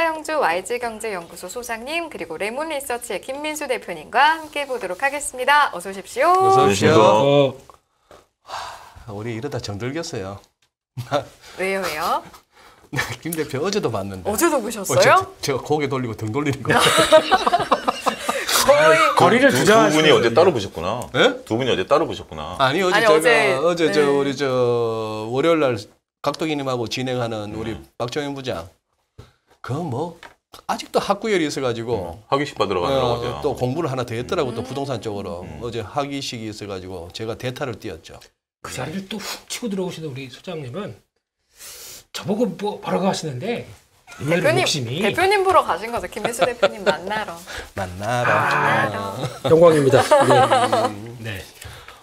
차영주 YG경제연구소 소장님 그리고 레몬리서치의 김민수 대표님과 함께 보도록 하겠습니다. 어서 오십시오. 어서 오십시오. 우리 이러다 정들겠어요. 왜요? 김 대표 어제도 봤는데. 어제도 보셨어요? 제가 고개 돌리고 등 돌리는 거. 거의 거리를 두 분이 어제 따로 보셨구나. 네? 두 분이 어제 따로 보셨구나. 아니 어제 아니, 제가 어제 네. 우리 월요일 날 각도기님하고 진행하는 우리 박정현 부장. 그 뭐 아직도 학구열이 있어가지고 학위식 받으러 가느라고 또 공부를 하나 더 했더라고 또 부동산 쪽으로 어제 학위식이 있어가지고 제가 대타를 띄었죠. 그 자리를 또 훅 치고 들어오시는 우리 소장님은 저보고 뭐 뭐라고 하시는데 대표님 보러 가신 거죠. 김민수 대표님 만나러. 영광입니다. 네.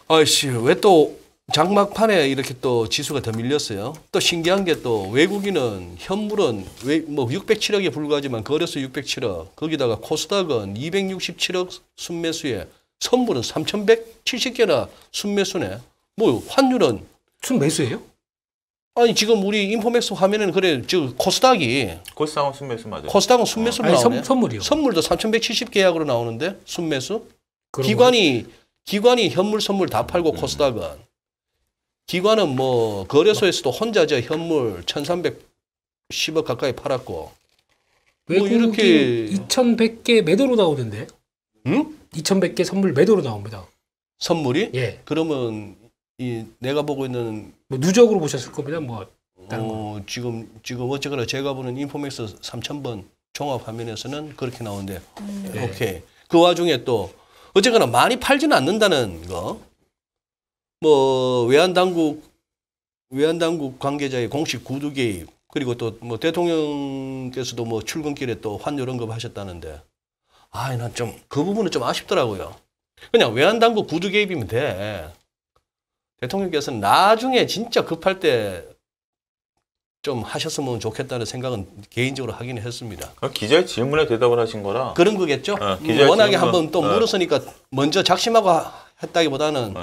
아이씨 왜 또 장막판에 이렇게 또 지수가 더 밀렸어요. 또 신기한 게 또 외국인은 현물은 뭐 607억에 불과하지만 거래소 607억 거기다가 코스닥은 267억 순매수에 선물은 3,170개나 순매수네. 뭐 환율은 순매수예요? 아니 지금 우리 인포맥스 화면에는 그래 저 코스닥이 코스닥은 순매수 맞아요. 코스닥은 순매수로 아니, 나오네. 선물이요. 선물도 3,170 계약으로 나오는데 순매수. 그런 기관이 현물 선물 다 팔고 코스닥은 기관은 뭐 거래소에서도 혼자 저 현물 1,310억 가까이 팔았고 외국인 뭐 이렇게 2,100개 매도로 나오는데. 응? 2,100개 선물 매도로 나옵니다. 선물이? 예. 그러면 이 내가 보고 있는 뭐 누적으로 보셨을 겁니다. 뭐 다른 거. 지금 어쨌거나 제가 보는 인포맥스 3,000번 종합 화면에서는 그렇게 나오는데 네. 오케이. 그 와중에 또 어쨌거나 많이 팔지는 않는다는 거. 뭐 외환당국 관계자의 공식 구두 개입 그리고 또 뭐 대통령께서도 뭐 출근길에 또 환율 언급하셨다는데 난 좀 그 부분은 좀 아쉽더라고요. 그냥 외환당국 구두 개입이면 돼. 대통령께서는 나중에 진짜 급할 때 좀 하셨으면 좋겠다는 생각은 개인적으로 하긴 했습니다. 기자의 질문에 대답을 하신 거라. 그런 거겠죠? 기자의 워낙에 질문, 한번 또 물었으니까 먼저 작심하고 했다기보다는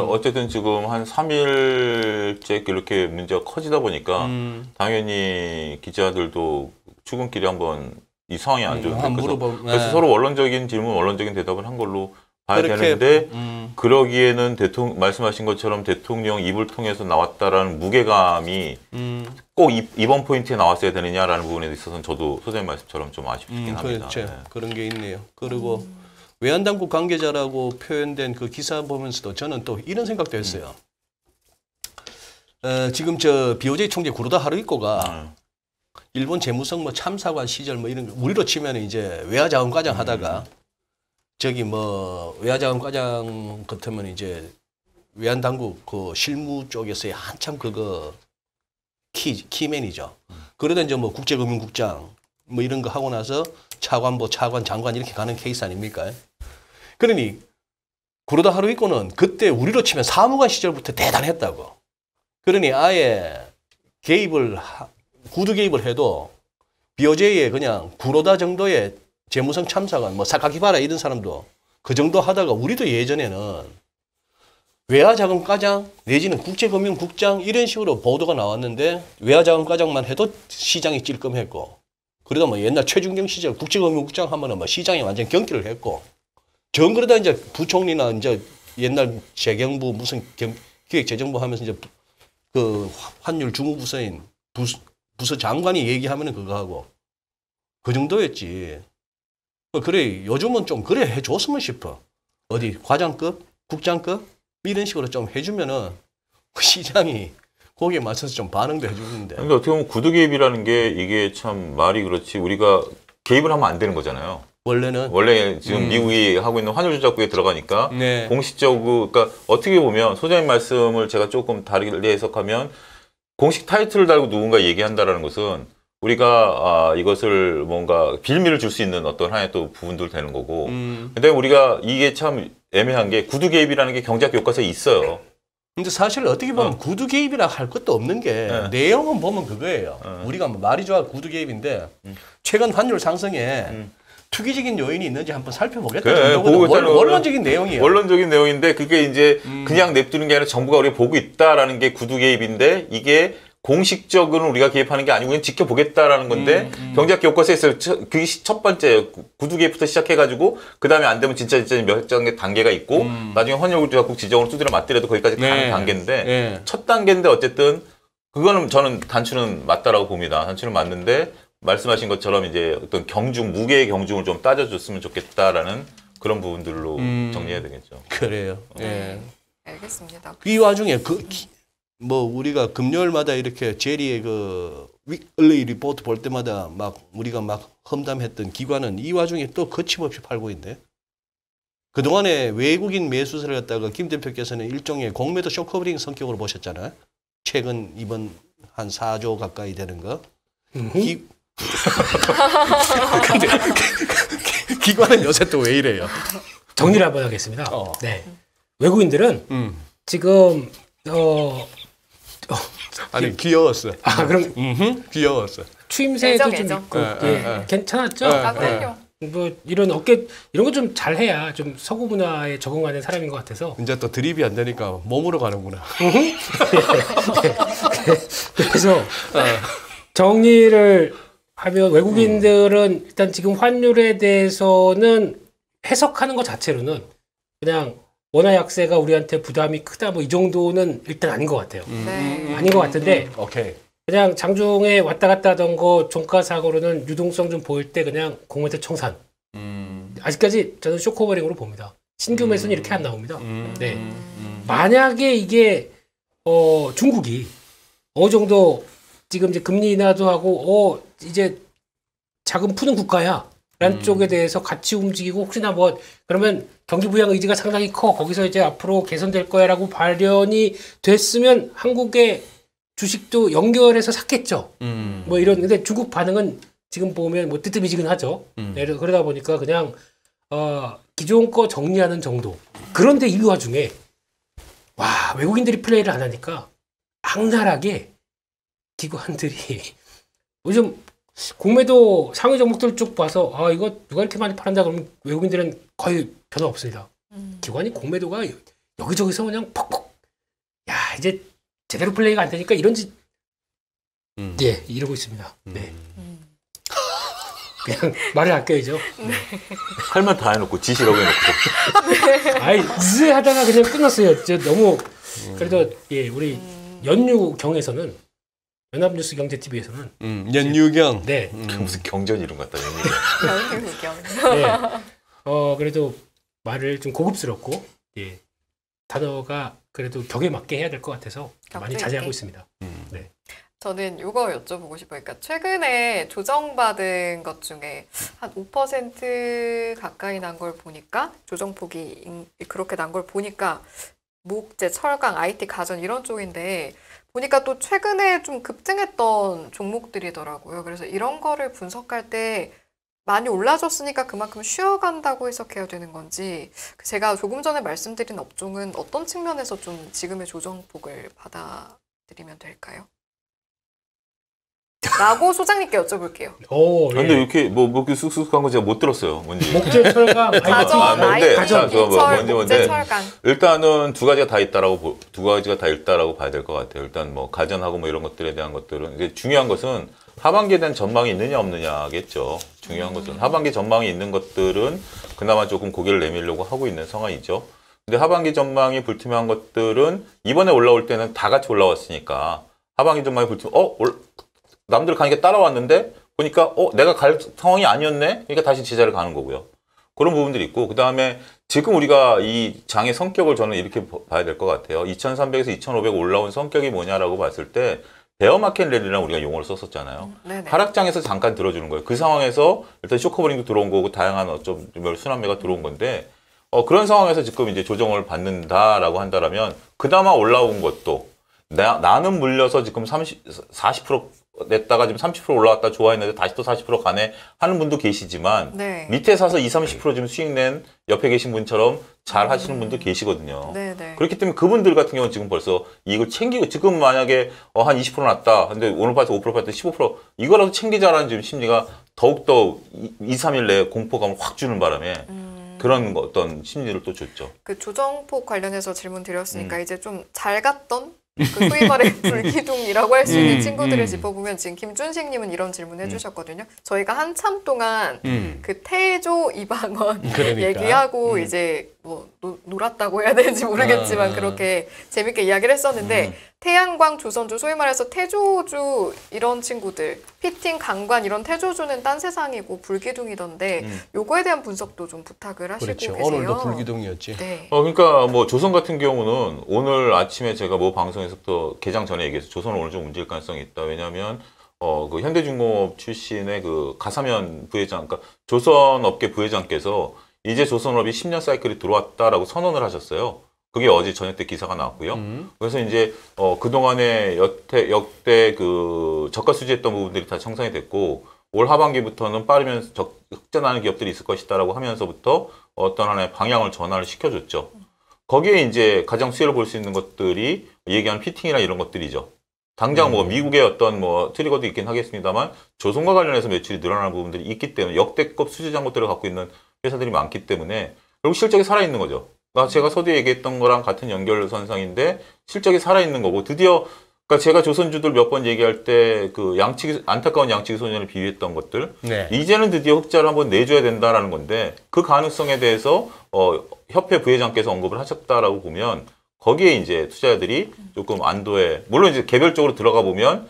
어쨌든 지금 한 3일째 이렇게 문제가 커지다 보니까 당연히 기자들도 출근길에 한번 이 상황이 안 좋은데 그래서 서로 원론적인 질문, 원론적인 대답을 한 걸로 봐야 되는데 그러기에는 말씀하신 것처럼 대통령 입을 통해서 나왔다라는 무게감이 꼭 이번 포인트에 나왔어야 되느냐라는 부분에 있어서는 저도 소장님 말씀처럼 좀 아쉽긴 합니다. 그렇죠. 그런 게 있네요. 그리고 외환당국 관계자라고 표현된 그 기사 보면서도 저는 또 이런 생각도 했어요. 지금 저 BOJ 총재 구로다 하루이코가 일본 재무성 뭐 참사관 시절 뭐 이런 거 우리로 치면 이제 외화자원과장 하다가 저기 뭐 외화자원과장 같으면 이제 외환당국 그 실무 쪽에서의 한참 그거 키맨이죠. 그러다 이제 뭐 국제금융국장 뭐 이런 거 하고 나서 차관보, 차관, 장관 이렇게 가는 케이스 아닙니까? 그러니 구로다 하루이코는 그때 우리로 치면 사무관 시절부터 대단했다고. 그러니 아예 구두 개입을 해도 BOJ에 그냥 구로다 정도의 재무성 참사관, 뭐 사카키바라 이런 사람도 그 정도 하다가 우리도 예전에는 외화자금과장 내지는 국제금융국장 이런 식으로 보도가 나왔는데 외화자금과장만 해도 시장이 찔끔했고 그러다 뭐 옛날 최준경 시절 국제금융국장 하면은 뭐 시장이 완전 경기를 했고 전 그러다 이제 부총리나 이제 옛날 재경부 무슨 기획재정부 하면서 이제 그 환율 주무부서인 부서 장관이 얘기하면은 그거 하고 그 정도였지. 그래 요즘은 좀 그래 해줬으면 싶어. 어디 과장급, 국장급 이런 식으로 좀 해주면은 시장이 거기에 맞춰서 좀 반응도 해주는데. 근데 어떻게 보면 구두 개입이라는 게 이게 참 말이 그렇지 우리가 개입을 하면 안 되는 거잖아요. 원래 지금 미국이 하고 있는 환율 조작국에 들어가니까 네. 공식적으로 그러니까 어떻게 보면 소장님 말씀을 제가 조금 다르게 해석하면 공식 타이틀을 달고 누군가 얘기한다라는 것은 우리가 이것을 뭔가 빌미를 줄 수 있는 어떤 하나의 또 부분들 되는 거고. 근데 우리가 이게 참 애매한 게 구두 개입이라는 게 경제학 교과서에 있어요. 근데 사실 어떻게 보면 구두 개입이라 할 것도 없는 게 내용은 보면 그거예요. 우리가 뭐 말이 좋아 구두 개입인데 최근 환율 상승에 투기적인 요인이 있는지 한번 살펴보겠다 정도거든. 원론적인 내용이에요. 원론적인 내용인데 그게 이제 그냥 냅두는 게 아니라 정부가 우리가 보고 있다라는 게 구두 개입인데 이게 공식적으로는 우리가 개입하는 게 아니고 그냥 지켜보겠다라는 건데 경제학 교과서에서 그게 첫 번째 구두 개입부터 시작해가지고 그 다음에 안 되면 진짜 몇 단계가 있고 나중에 환율국제학국 지정으로 두드려 맞더라도 거기까지 가는 단계인데 첫 단계인데 어쨌든 그거는 저는 단추는 맞다라고 봅니다. 단추는 맞는데 말씀하신 것처럼 이제 어떤 경중 무게의 경중을 좀 따져줬으면 좋겠다라는 그런 부분들로 정리해야 되겠죠. 그래요. 네. 알겠습니다. 이 와중에 뭐 우리가 금요일마다 이렇게 제리의 그 위클리 리포트 볼 때마다 막 우리가 막 험담했던 기관은 이 와중에 또 거침없이 팔고 있네. 그동안에 외국인 매수세를 갖다가 김 대표께서는 일종의 공매도 쇼커버링 성격으로 보셨잖아요. 최근 이번 한 4조 가까이 되는 거. 근데 기관은 요새 또 왜 이래요? 정리를 한번 하겠습니다. 네. 외국인들은 지금 아니 귀여웠어. 그럼 귀여웠어. 추임새도 애정, 좀 애정. 있고 괜찮았죠? 그럼요. 뭐 이런 이런 거 좀 잘해야 좀 서구 문화에 적응하는 사람인 것 같아서. 이제 또 드립이 안 되니까 몸으로 가는구나. 그래서 정리를 하면 외국인들은 일단 지금 환율에 대해서는 해석하는 것 자체로는 그냥 원화 약세가 우리한테 부담이 크다 뭐 이 정도는 일단 아닌 것 같아요. 아닌 것 같은데 오케이. 그냥 장중에 왔다 갔다 하던 거 종가상으로는 유동성 좀 보일 때 그냥 공매도 청산. 아직까지 저는 쇼커버링으로 봅니다. 신규 매수는 이렇게 안 나옵니다. 네. 만약에 이게 중국이 어느 정도 지금 이제 금리 인하도 하고 이제 자금 푸는 국가야 라는 쪽에 대해서 같이 움직이고 혹시나 뭐 그러면 경기 부양 의지가 상당히 커 거기서 이제 앞으로 개선될 거야라고 발현이 됐으면 한국의 주식도 연결해서 샀겠죠. 뭐 이런 근데 중국 반응은 지금 보면 뭐 뜨뜻미지근하죠. 네, 그러다 보니까 그냥 기존 거 정리하는 정도. 그런데 이 와중에 와 외국인들이 플레이를 안 하니까 악랄하게 기관들이 요즘 공매도 상위 종목들 쭉 봐서 이거 누가 이렇게 많이 팔았나 그러면 외국인들은 거의 변화 없습니다. 기관이 공매도가 여기저기서 그냥 퍽퍽 야 이제 제대로 플레이가 안 되니까 이런지 예 이러고 있습니다. 네. 그냥 말을 아껴야죠. 네. 할 말 다 해놓고 지시라고 해놓고. 아이 으 하다가 그냥 끝났어요. 저 너무 그래도 예 우리 연유경에서는 연합뉴스 경제TV에서는 연유경. 네. 무슨 경전 이름 같다. 연유경. 네. 그래도 말을 좀 고급스럽고 예 단어가 그래도 격에 맞게 해야 될 것 같아서 많이 자제하고 있습니다. 네. 저는 이거 여쭤보고 싶어요. 그러니까 최근에 조정받은 것 중에 한 5% 가까이 난 걸 보니까 조정폭이 그렇게 난 걸 보니까 목재, 철강, IT, 가전 이런 쪽인데 보니까 또 최근에 좀 급등했던 종목들이더라고요. 그래서 이런 거를 분석할 때 많이 올라줬으니까 그만큼 쉬어간다고 해석해야 되는 건지 제가 조금 전에 말씀드린 업종은 어떤 측면에서 좀 지금의 조정폭을 받아들이면 될까요? 라고 소장님께 여쭤볼게요. 근데 이렇게 뭐 이렇게 쑥쑥한 거 제가 못 들었어요. 뭔지. 목재 철강 가전, 뭔데? IT, 자, 목재, 철강. 일단은 두 가지가 다 있다라고 봐야 될 것 같아요. 일단 뭐 가전하고 뭐 이런 것들에 대한 것들은 이제 중요한 것은 하반기에 대한 전망이 있느냐 없느냐겠죠. 중요한 것은 하반기 전망이 있는 것들은 그나마 조금 고개를 내밀려고 하고 있는 상황이죠. 근데 하반기 전망이 불투명한 것들은 이번에 올라올 때는 다 같이 올라왔으니까 하반기 전망이 남들 가니까 따라왔는데 보니까 내가 갈 상황이 아니었네. 그러니까 다시 제자를 가는 거고요. 그런 부분들이 있고 그다음에 지금 우리가 이 장의 성격을 저는 이렇게 봐야 될 것 같아요. 2300에서 2500 올라온 성격이 뭐냐라고 봤을 때 베어마켓 랠리라는 우리가 용어를 썼었잖아요. 하락장에서 잠깐 들어주는 거예요. 그 상황에서 일단 쇼커버링도 들어온 거고 다양한 어쩜 순환매가 들어온 건데 그런 상황에서 지금 이제 조정을 받는다라고 한다라면 그나마 올라온 것도 나는 물려서 지금 40% 냈다가 지금 30% 올라왔다 좋아했는데 다시 또 40% 가네 하는 분도 계시지만 밑에 사서 20-30% 지금 수익 낸 옆에 계신 분처럼 잘 하시는 분도 계시거든요. 그렇기 때문에 그분들 같은 경우는 지금 벌써 이걸 챙기고 지금 만약에 한 20% 났다. 근데 오늘 파서 5% 팔 때 15% 이거라도 챙기자라는 지금 심리가 더욱더 2-3일 내에 공포감을 확 주는 바람에 그런 어떤 심리를 또 줬죠. 그 조정폭 관련해서 질문 드렸으니까 이제 좀 잘 갔던 그 소위 말해 불기둥이라고 할 수 있는 친구들을 음. 짚어보면 지금 김준식님은 이런 질문 해주셨거든요. 저희가 한참 동안 그 태조 이방원 그러니까. 얘기하고 이제 뭐 놀았다고 해야 되는지 모르겠지만 그렇게 재밌게 이야기를 했었는데 태양광, 조선주, 소위 말해서 태조주 이런 친구들 피팅, 강관 이런 태조주는 딴 세상이고 불기둥이던데 요거에 대한 분석도 좀 부탁을 하시고 그렇죠. 계세요. 오늘도 불기둥이었지. 네. 그러니까 뭐 조선 같은 경우는 오늘 아침에 제가 뭐 방송에서부터 개장 전에 얘기해서 조선은 오늘 좀 움직일 가능성이 있다. 왜냐하면 그 현대중공업 출신의 그 가사면 부회장, 그러니까 조선업계 부회장께서 이제 조선업이 10년 사이클이 들어왔다라고 선언을 하셨어요. 그게 어제 저녁 때 기사가 나왔고요. 그래서 이제 그동안에 역대 그 저가 수지했던 부분들이 다 청산이 됐고 올 하반기부터는 빠르면 흑자나는 기업들이 있을 것이다라고 하면서부터 어떤 하나의 방향을 전환을 시켜줬죠. 거기에 이제 가장 수혜를 볼 수 있는 것들이 얘기하는 피팅이나 이런 것들이죠. 당장 뭐 미국의 어떤 뭐 트리거도 있긴 하겠습니다만 조선과 관련해서 매출이 늘어나는 부분들이 있기 때문에 역대급 수지 잔고들을 갖고 있는 회사들이 많기 때문에 결국 실적이 살아있는 거죠. 그러니까 제가 서두에 얘기했던 거랑 같은 연결선상인데 실적이 살아있는 거고 드디어 그러니까 제가 조선주들 몇 번 얘기할 때 그 안타까운 양치기 소년을 비유했던 것들 네. 이제는 드디어 흑자를 한번 내줘야 된다라는 건데 그 가능성에 대해서 협회 부회장께서 언급을 하셨다라고 보면 거기에 이제 투자자들이 조금 안도에 물론 이제 개별적으로 들어가 보면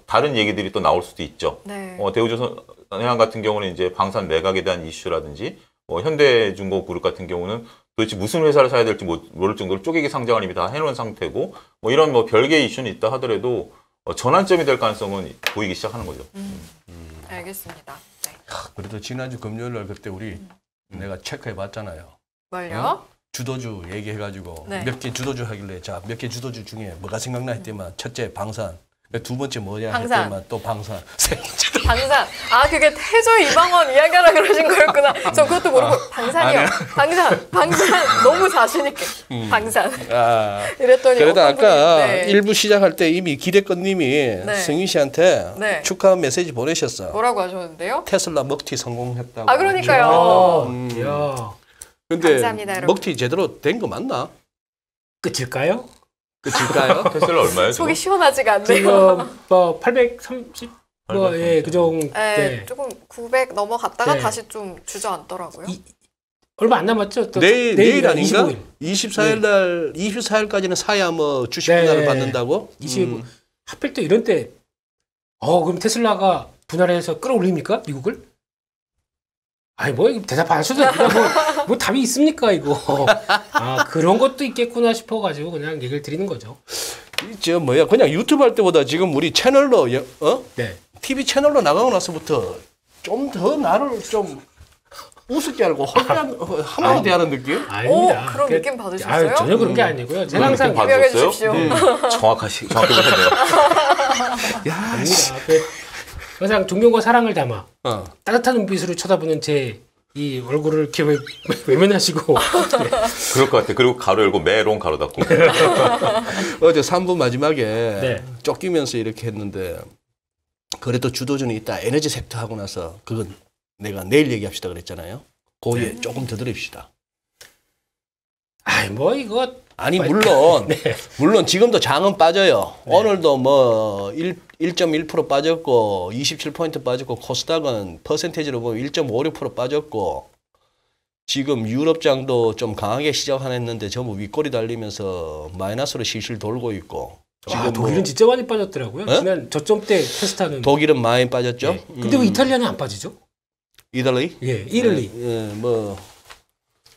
다른 얘기들이 또 나올 수도 있죠. 네. 대우조선해양 같은 경우는 이제 방산 매각에 대한 이슈라든지 현대중공그룹 같은 경우는 도대체 무슨 회사를 사야 될지 모를 정도로 쪼개기 상장을 이미 다 해놓은 상태고 뭐 이런 뭐 별개의 이슈는 있다 하더라도 전환점이 될 가능성은 보이기 시작하는 거죠. 알겠습니다. 네. 그래도 지난주 금요일 날 그때 우리 내가 체크해 봤잖아요. 뭘요? 주도주 얘기해가지고 네. 몇 개 주도주 하길래 자 몇 개 주도주 중에 뭐가 생각나 했더만 첫째 방산, 두 번째 뭐냐 방산. 했더만 또 방산, 세 번째 방산. 아, 그게 태조 이방원 이야기하라 그러신 거였구나. 저 그것도 모르고 방산이요. 방산. 너무 자신 있게. 방산. 이랬더니 그래도 어떤 아까 분이, 네. 일부 시작할 때 이미 기대권님이 네. 승윤 씨한테 네. 축하 메시지 보내셨어. 뭐라고 하셨는데요? 테슬라 먹튀 성공했다고. 아, 그러니까요. 야, 근데 감사합니다, 여러분. 먹튀 제대로 된 거 맞나? 끝일까요? 끝일까요? 테슬라 얼마예요? 지금? 속이 시원하지가 않네요. 지금 뭐 830, 예, 그 정도. 네, 네. 조금 900 넘어갔다가 네. 다시 좀 주저앉더라고요. 얼마 안 남았죠? 또 내일 아닌가? 25일. 24일 날 24일까지는 사야 뭐 주식 분할을 네. 받는다고? 25. 하필 또 이런 때 그럼 테슬라가 분할해서 끌어올립니까? 미국을? 아니 뭐 이거 대답 안 하셔도 됩니다. 뭐 답이 있습니까 이거? 아 그런 것도 있겠구나 싶어가지고 그냥 얘기를 드리는 거죠. 저 뭐야 그냥 유튜브 할 때보다 지금 우리 채널로 네. TV 채널로 나가고 나서부터 좀 더 나를 좀 우습게 알고 한마디 대하는 느낌? 아닙니다. 그런 느낌 받으셨어요? 아유, 전혀 그런 게 아니고요. 제가 항상 느낌 유명해 받으셨어요? 주십시오. 정확히 보셨네요. 아닙니다. 항상 존경과 사랑을 담아 어. 따뜻한 눈빛으로 쳐다보는 제 이 얼굴을 이렇게 외면하시고 그럴 것 같아. 그리고 가로 열고 메롱 가로 닫고. 어제 3부 마지막에 네. 쫓기면서 이렇게 했는데 그래도 주도주는 있다. 에너지 섹터 하고 나서 그건 내가 내일 얘기합시다 그랬잖아요. 거기에 조금 더 들읍시다. 아이 뭐 이거 아니 물론 물론 지금도 장은 빠져요. 네. 오늘도 뭐 1.1% 빠졌고 27포인트 빠졌고 코스닥은 퍼센테이지로 보면 1.56% 빠졌고 지금 유럽장도 좀 강하게 시작했는데 전부 윗꼬리 달리면서 마이너스로 실실 돌고 있고 지금 독일은 진짜 많이 빠졌더라고요. 지난 저점 때 테스트하는 독일은 많이 빠졌죠. 네. 근데 왜 이탈리아는 안 빠지죠? 이탈리? 예, 이탈리. 뭐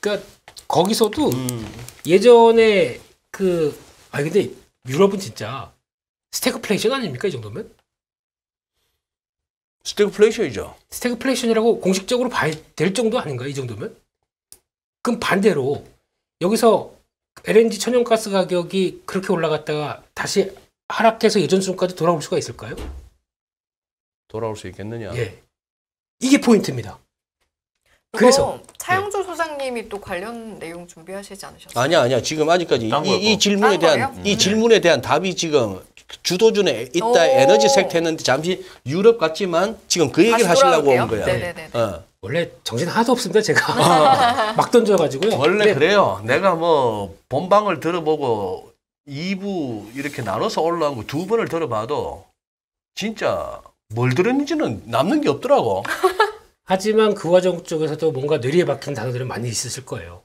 그러니까 거기서도 예전에 근데 유럽은 진짜 스태그플레이션 아닙니까 이 정도면? 스태그플레이션이죠. 스태그플레이션이라고 공식적으로 봐야 될 정도 아닌가 이 정도면? 그럼 반대로 여기서 LNG 천연가스 가격이 그렇게 올라갔다가 다시 하락해서 예전 수준까지 돌아올 수가 있을까요? 돌아올 수 있겠느냐? 예, 이게 포인트입니다. 그래서 차영조 소장님이 또 관련 내용 준비하시지 않으셨어요? 아니야. 지금 아직까지 딴 이 딴 질문에 대한 거예요? 이 질문에 대한 답이 지금 주도주에 있다. 오. 에너지 섹터 했는데 잠시 유럽 같지만 지금 그 얘기를 다시 하시려고 돌아올게요. 온 거야. 네네네. 원래 정신 하나도 없습니다 제가 막 던져가지고요. 원래 근데 그래요. 내가 뭐 본방을 들어보고 2부 이렇게 나눠서 올라온 거 2번을 들어봐도 진짜 뭘 들었는지는 남는 게 없더라고. 하지만 그 과정 쪽에서도 뭔가 뇌리에 박힌 단어들은 많이 있었을 거예요.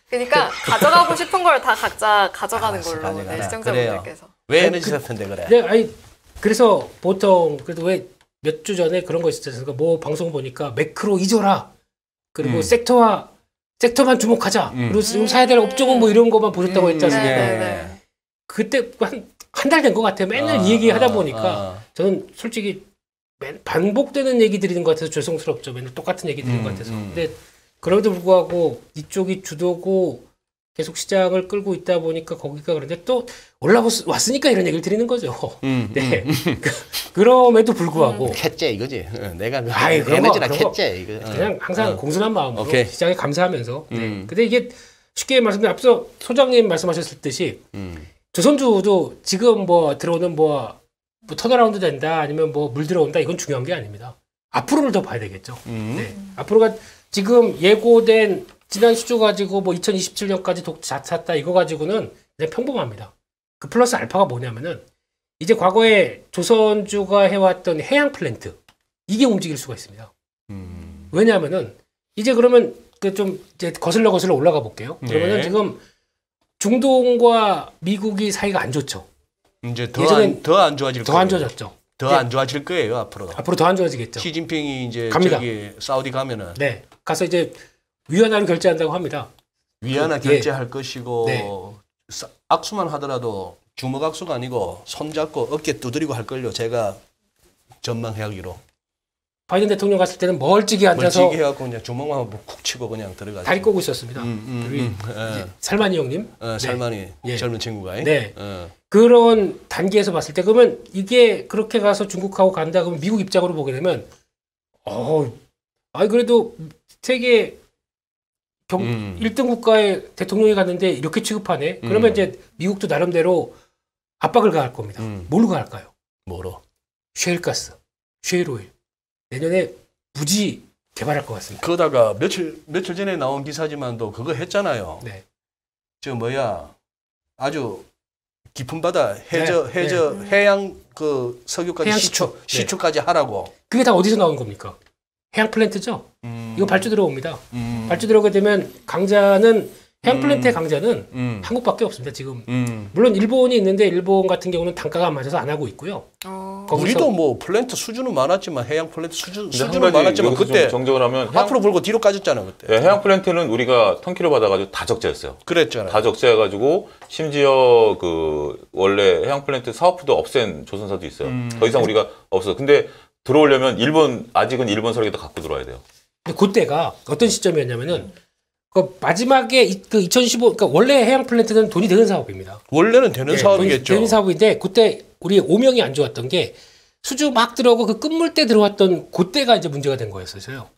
그러니까 가져가고 싶은 걸 다 각자 가져가는 걸로 가져가라. 네, 시청자분들께서. 왜 에너지 세트인데 그래? 네, 아니 그래서 보통 그래도 왜 몇 주 전에 그런 거 있었잖아요. 뭐 방송 보니까 매크로 잊어라. 그리고 섹터만 주목하자. 그리고 지금 사야 될 업종은 뭐 이런 것만 보셨다고 했지 않습니까? 네. 그때 한 달 된 것 같아요. 맨날 이 얘기 하다 보니까 저는 솔직히 반복되는 얘기 드리는 것 같아서 죄송스럽죠. 맨날 똑같은 얘기 드리는 것 같아서. 근데 그럼에도 불구하고 이쪽이 주도고 계속 시장을 끌고 있다 보니까 거기가 그런데 또 올라왔으니까 이런 얘기를 드리는 거죠. 네. 그럼에도 불구하고 캣째 이거지. 내가 아이, 그런 에너지나 거, 그런 캣째 이거. 그냥 항상 공손한 마음으로 오케이. 시장에 감사하면서. 네. 근데 이게 쉽게 말씀드리면 앞서 소장님 말씀하셨듯이 조선주도 지금 뭐 들어오는 뭐 턴어라운드 된다 아니면 뭐 물 들어온다 이건 중요한 게 아닙니다. 앞으로를 더 봐야 되겠죠. 네. 앞으로가 지금 예고된 지난 수주 가지고 뭐 2027년까지 샀다 이거 가지고는 그냥 평범합니다. 그 플러스 알파가 뭐냐면은 이제 과거에 조선주가 해왔던 해양 플랜트 이게 움직일 수가 있습니다. 왜냐하면은 이제 그러면 그 좀 이제 거슬러 올라가 볼게요. 그러면은 네. 지금 중동과 미국이 사이가 안 좋죠. 이제 예전엔 더 안 좋아질 더 거예요. 안 좋아졌죠. 더 안 좋아질 거예요 앞으로. 앞으로 더 안 좋아지겠죠. 시진핑이 이제 갑니다. 저기 사우디 가면은 네, 가서 이제 위안화를 결제한다고 합니다. 위안화 예. 결제할 것이고 네. 악수만 하더라도 주먹 악수가 아니고 손 잡고 어깨 두드리고 할 걸요. 제가 전망하기로. 바이든 대통령 갔을 때는 멀찍이 앉아서 멀찍이 해갖고 그냥 주먹만 쿡 치고 그냥 들어가죠. 다리 꼬고 있었습니다. 우리 이제 살만이 형님. 살만이 예. 젊은 친구가. 네. 그런 단계에서 봤을 때 그러면 이게 그렇게 가서 중국하고 간다 그러면 미국 입장으로 보게 되면 그래도 세계 1등 국가의 대통령이 갔는데 이렇게 취급하네. 그러면 이제 미국도 나름대로 압박을 가할 겁니다. 뭘로 가할까요? 뭐로? 셰일가스, 셰일오일. 내년에 무지 개발할 것 같습니다. 그러다가 며칠 전에 나온 기사지만도 그거 했잖아요. 네. 저 뭐야 아주 깊은 바다 네. 해양 그 석유까지 해양 시추까지 하라고. 그게 다 어디서 나온 겁니까? 해양 플랜트죠. 이거 발주 들어옵니다. 발주 들어오게 되면 강자는 해양 플랜트의 강자는 한국밖에 없습니다. 지금 물론 일본이 있는데 일본 같은 경우는 단가가 안 맞아서 안 하고 있고요. 거기서 우리도 뭐 플랜트 수준은 많았지만 해양 플랜트 수준은 한 가지 많았지만 여기서 그때 좀 정정을 하면 앞으로 불고 뒤로 까졌잖아 그때. 예, 해양 플랜트는 우리가 턴키로 받아가지고 다 적재였어요. 그랬잖아요. 다 적재해가지고 심지어 그 원래 해양 플랜트 사업부도 없앤 조선사도 있어요. 더 이상 우리가 없어. 근데 들어오려면 아직은 일본 설계도 갖고 들어와야 돼요. 근데 그때가 어떤 시점이었냐면은 그 마지막에 그 2015, 그러니까 원래 해양 플랜트는 돈이 되는 사업입니다. 원래는 되는 사업이겠죠. 돈이 되는 사업인데 그때 우리 오명이 안 좋았던 게 수주 막 들어오고 그 끝물 때 들어왔던 그때가 이제 문제가 된 거였어요.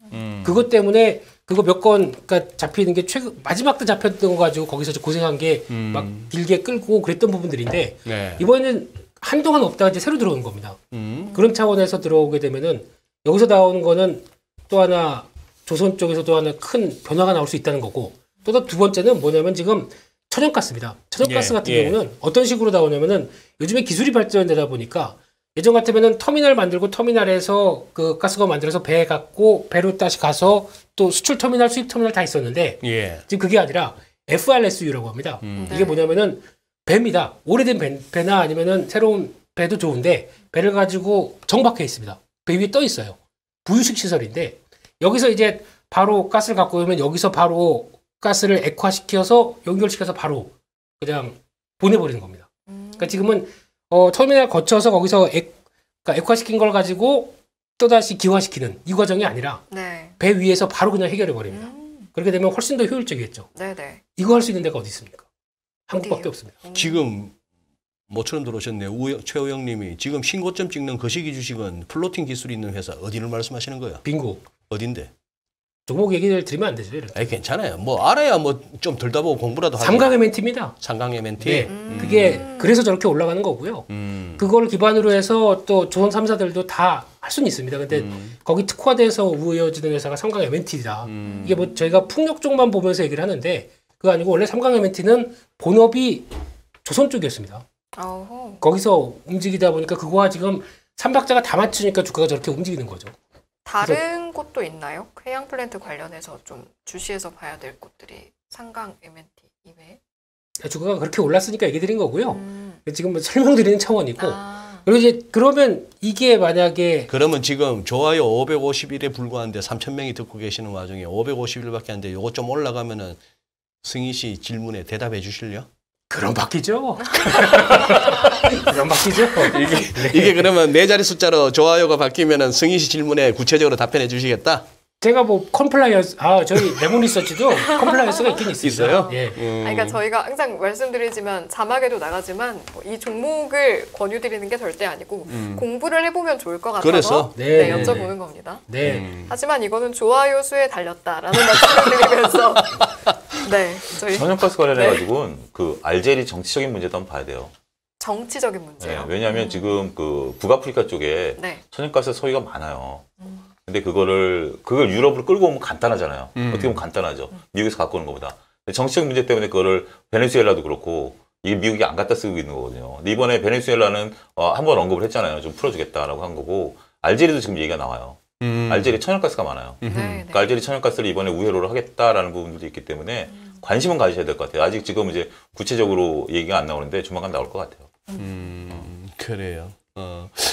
그것 때문에 그거 몇 건 그러니까 잡히는 게 마지막 때 잡혔던 거 가지고 거기서 고생한 게 막 길게 끌고 그랬던 부분들인데 네. 이번에는 한동안 없다가 이제 새로 들어오는 겁니다. 그런 차원에서 들어오게 되면은 여기서 나오는 거는 또 하나 조선 쪽에서도 하나 큰 변화가 나올 수 있다는 거고 또 두 번째는 뭐냐면 지금 천연가스입니다. 천연가스 같은 경우는 어떤 식으로 나오냐면은 요즘에 기술이 발전되다 보니까 예전 같으면은 터미널 만들고 터미널에서 그 가스가 만들어서 배에 갖고 배로 다시 가서 또 수출 터미널, 수입 터미널 다 있었는데 지금 그게 아니라 FRSU라고 합니다. 이게 뭐냐면은 배입니다. 오래된 배나 아니면은 새로운 배도 좋은데 배를 가지고 정박해 있습니다. 배 위에 떠 있어요. 부유식 시설인데 여기서 이제 바로 가스를 갖고 오면 여기서 바로 가스를 액화시켜서 연결시켜서 바로 그냥 보내버리는 겁니다. 그러니까 지금은 터미널 거쳐서 거기서 그러니까 액화시킨 걸 가지고 또다시 기화시키는 이 과정이 아니라 배 위에서 바로 그냥 해결해 버립니다. 그렇게 되면 훨씬 더 효율적이겠죠. 네네. 이거 할 수 있는 데가 어디 있습니까? 한국밖에 없습니다. 지금 모처럼 들어오셨네요. 최우영님이 지금 신고점 찍는 거시기 주식은 플로팅 기술이 있는 회사 어디를 말씀하시는 거야? 빙고. 어딘데? 종목 얘기를 드리면 안 되죠. 이렇게. 아니 괜찮아요. 뭐 알아야 뭐 좀 들다 보고 공부라도 하죠. 삼강의 멘트입니다. 삼강의 멘트. 네. 그게 그래서 저렇게 올라가는 거고요. 그걸 기반으로 해서 또 조선 3사들도 다 할 수는 있습니다. 근데 거기 특화돼서 우회어지는 회사가 삼강 MNT다. 이게 뭐 저희가 풍력 쪽만 보면서 얘기를 하는데 그거 아니고 원래 삼강 MNT는 본업이 조선 쪽이었습니다. 어허. 거기서 움직이다 보니까 그거와 지금 삼박자가 다 맞추니까 주가가 저렇게 움직이는 거죠. 다른 곳도 있나요? 해양 플랜트 관련해서 좀 주시해서 봐야 될 곳들이 상강 M&T 이외에? 주가가 그렇게 올랐으니까 얘기 드린 거고요. 지금 뭐 설명드리는 차원이고. 아, 그리고 이제 그러면 이게 만약에 그러면 지금 좋아요 551에 불과한데 3,000명이 듣고 계시는 와중에 551밖에 안 돼. 요거 좀 올라가면은 승희 씨 질문에 대답해 주실래요? 그럼 바뀌죠. 그럼 바뀌죠. 이게 그러면 네 자리 숫자로 좋아요가 바뀌면은 승희 씨 질문에 구체적으로 답변해 주시겠다? 제가 뭐 컴플라이언스, 저희 레몬 리서치도 컴플라이언스가 있긴 있습니다. 있어요? 예. 아니, 그러니까 저희가 항상 말씀드리지만 자막에도 나가지만 뭐이 종목을 권유드리는 게 절대 아니고 공부를 해보면 좋을 것 같아서 그래서? 네, 네. 여쭤보는 겁니다. 네. 하지만 이거는 좋아요 수에 달렸다라는 말씀을 드리면서 네, 저희 천연가스 관련해가지고는 그 알제리 정치적인 문제도 한번 봐야 돼요. 정치적인 네, 문제요. 왜냐하면 지금 그 북아프리카 쪽에 네. 천연가스 소유가 많아요. 근데 그걸 유럽으로 끌고 오면 간단하잖아요. 어떻게 보면 간단하죠. 미국에서 갖고 오는 것보다. 근데 정치적 문제 때문에 그거를 베네수엘라도 그렇고 이게 미국이 안 갖다 쓰고 있는 거거든요. 근데 이번에 베네수엘라는 한번 언급을 했잖아요. 좀 풀어주겠다라고 한 거고 알제리도 지금 얘기가 나와요. 알제리 천연가스가 많아요. 네, 네. 그러니까 알제리 천연가스를 이번에 우회로를 하겠다라는 부분들도 있기 때문에 관심은 가지셔야 될 것 같아요. 아직 지금 이제 구체적으로 얘기가 안 나오는데 조만간 나올 것 같아요. 그래요.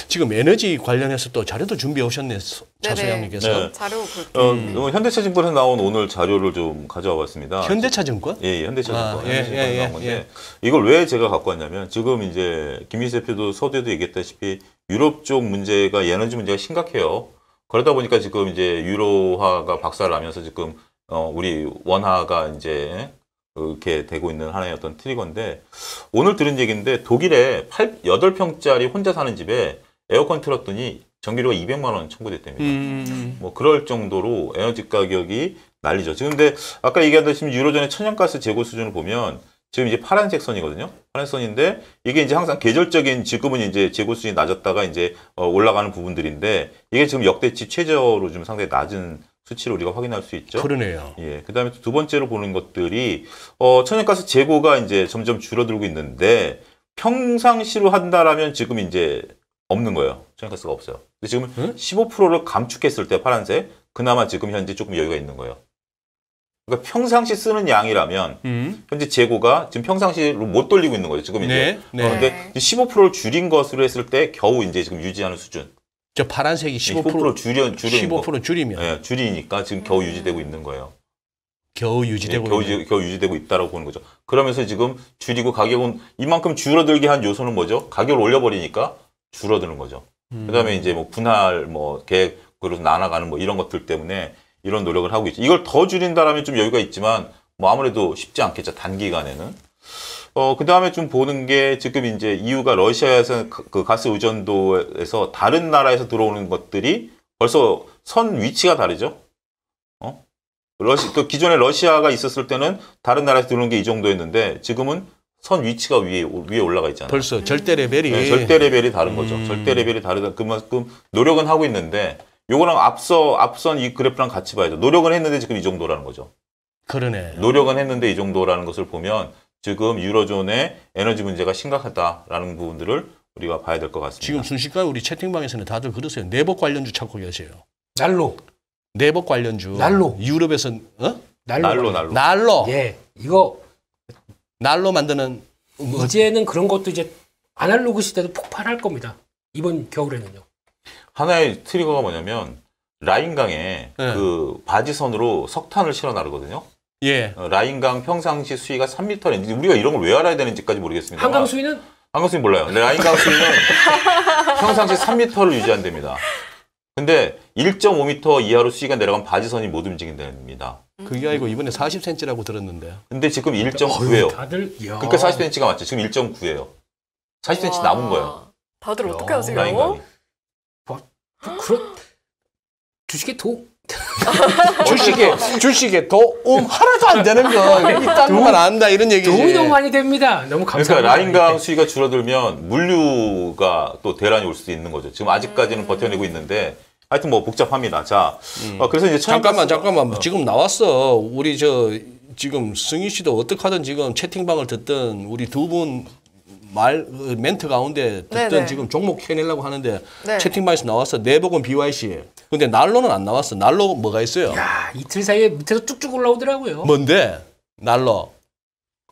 지금 에너지 관련해서 또 자료도 준비해 오셨네, 차소장님께서. 네. 자료 볼게요. 현대차증권에서 나온 오늘 자료를 좀 가져와 봤습니다. 현대차증권? 예, 현대차증권. 예, 나온 건데 이걸 왜 제가 갖고 왔냐면 지금 이제 김민수 대표도 서두에도 얘기했다시피 유럽 쪽 문제가 에너지 문제가 심각해요. 그러다 보니까 지금 이제 유로화가 박살을 나면서 지금 우리 원화가 이제 이렇게 되고 있는 하나의 어떤 트리거인데 오늘 들은 얘기인데 독일에 8평짜리 혼자 사는 집에 에어컨 틀었더니 전기료가 200만 원 청구됐답니다. 뭐 그럴 정도로 에너지 가격이 난리죠. 지금 근데 아까 얘기하듯이 유로존의 천연가스 재고 수준을 보면 지금 이제 파란색 선이거든요. 파란색 선인데 이게 이제 항상 계절적인 지금은 이제 재고 수준이 낮았다가 이제 올라가는 부분들인데 이게 지금 역대치 최저로 좀 상당히 낮은 수치를 우리가 확인할 수 있죠. 그러네요. 예. 그 다음에 두 번째로 보는 것들이, 천연가스 재고가 이제 점점 줄어들고 있는데, 평상시로 한다라면 지금 이제 없는 거예요. 천연가스가 없어요. 근데 지금 15%를 감축했을 때 파란색, 그나마 지금 현재 조금 여유가 있는 거예요. 그러니까 평상시 쓰는 양이라면, 현재 재고가 지금 평상시로 못 돌리고 있는 거죠. 지금 이제. 네. 근데 15%를 줄인 것으로 했을 때 겨우 이제 지금 유지하는 수준. 저 파란색이 15% 줄이는 15% 줄이면 예, 줄이니까 지금 겨우 유지되고 있는 거예요. 겨우 유지되고 있는. 겨우 유지되고 있다라고 보는 거죠. 그러면서 지금 줄이고 가격은 이만큼 줄어들게 한 요소는 뭐죠? 가격을 올려버리니까 줄어드는 거죠. 그다음에 이제 뭐 분할 뭐 계획으로 나눠가는 뭐 이런 것들 때문에 이런 노력을 하고 있죠. 이걸 더 줄인다라면 좀 여유가 있지만 뭐 아무래도 쉽지 않겠죠. 단기간에는. 그 다음에 좀 보는 게 지금 이제 EU가 러시아에서 그 가스 의존도에서 다른 나라에서 들어오는 것들이 벌써 선 위치가 다르죠. 그 기존에 러시아가 있었을 때는 다른 나라에서 들어오는 게 이 정도였는데 지금은 선 위치가 위에 올라가 있잖아요. 벌써 절대 레벨이. 네, 절대 레벨이 다른 거죠. 절대 레벨이 다르다. 그만큼 노력은 하고 있는데 요거랑 앞선 이 그래프랑 같이 봐야죠. 노력은 했는데 지금 이 정도라는 거죠. 그러네. 노력은 했는데 이 정도라는 것을 보면 지금 유로존의 에너지 문제가 심각하다라는 부분들을 우리가 봐야 될 것 같습니다. 지금 순식간에 우리 채팅방에서는 다들 그러세요. 내복 관련주 찾고 계세요. 난로. 내복 관련주. 난로. 유럽에서 난로. 예. 이거 난로 만드는 이제는 그런 것도 이제 아날로그 시대도 폭발할 겁니다. 이번 겨울에는요. 하나의 트리거가 뭐냐면 라인강에 네. 그 바지선으로 석탄을 실어 나르거든요. 예. 라인강 평상시 수위가 3m인지 우리가 이런 걸 왜 알아야 되는지까지 모르겠습니다. 한강 수위는 한강 수위 몰라요. 근데 라인강 수위는 평상시 3m를 유지한답니다. 근데 1.5m 이하로 수위가 내려가면 바지선이 못 움직인답니다. 그게 아니고 이번에 40cm라고 들었는데. 근데 지금 1.9예요. 다들 그러니까 40cm가 맞죠. 지금 1.9예요. 40cm 남은 거예요. 다들 어떻게 하세요? 라인강이. 그런 주식에 도 주식에 도움 하나도 안 되는 거 있다는 건 안다 이런 얘기지. 도움이 너무 많이 됩니다. 너무 감사합니다. 그러니까 라인강 수위가 줄어들면 물류가 또 대란이 올 수도 있는 거죠. 지금 아직까지는 버텨내고 있는데 하여튼 뭐 복잡합니다. 자, 그래서 이제 잠깐만 지금 나왔어. 우리 지금 승희 씨도 어떻게 하든 지금 채팅방을 듣든 우리 두 분 멘트 가운데 듣던 네네. 지금 종목 해내려고 하는데 네. 채팅방에서 나왔어. 내복은 BYC. 근데 날로는 안 나왔어. 날로 뭐가 있어요? 야, 이틀 사이에 밑에서 쭉쭉 올라오더라고요. 뭔데? 날로.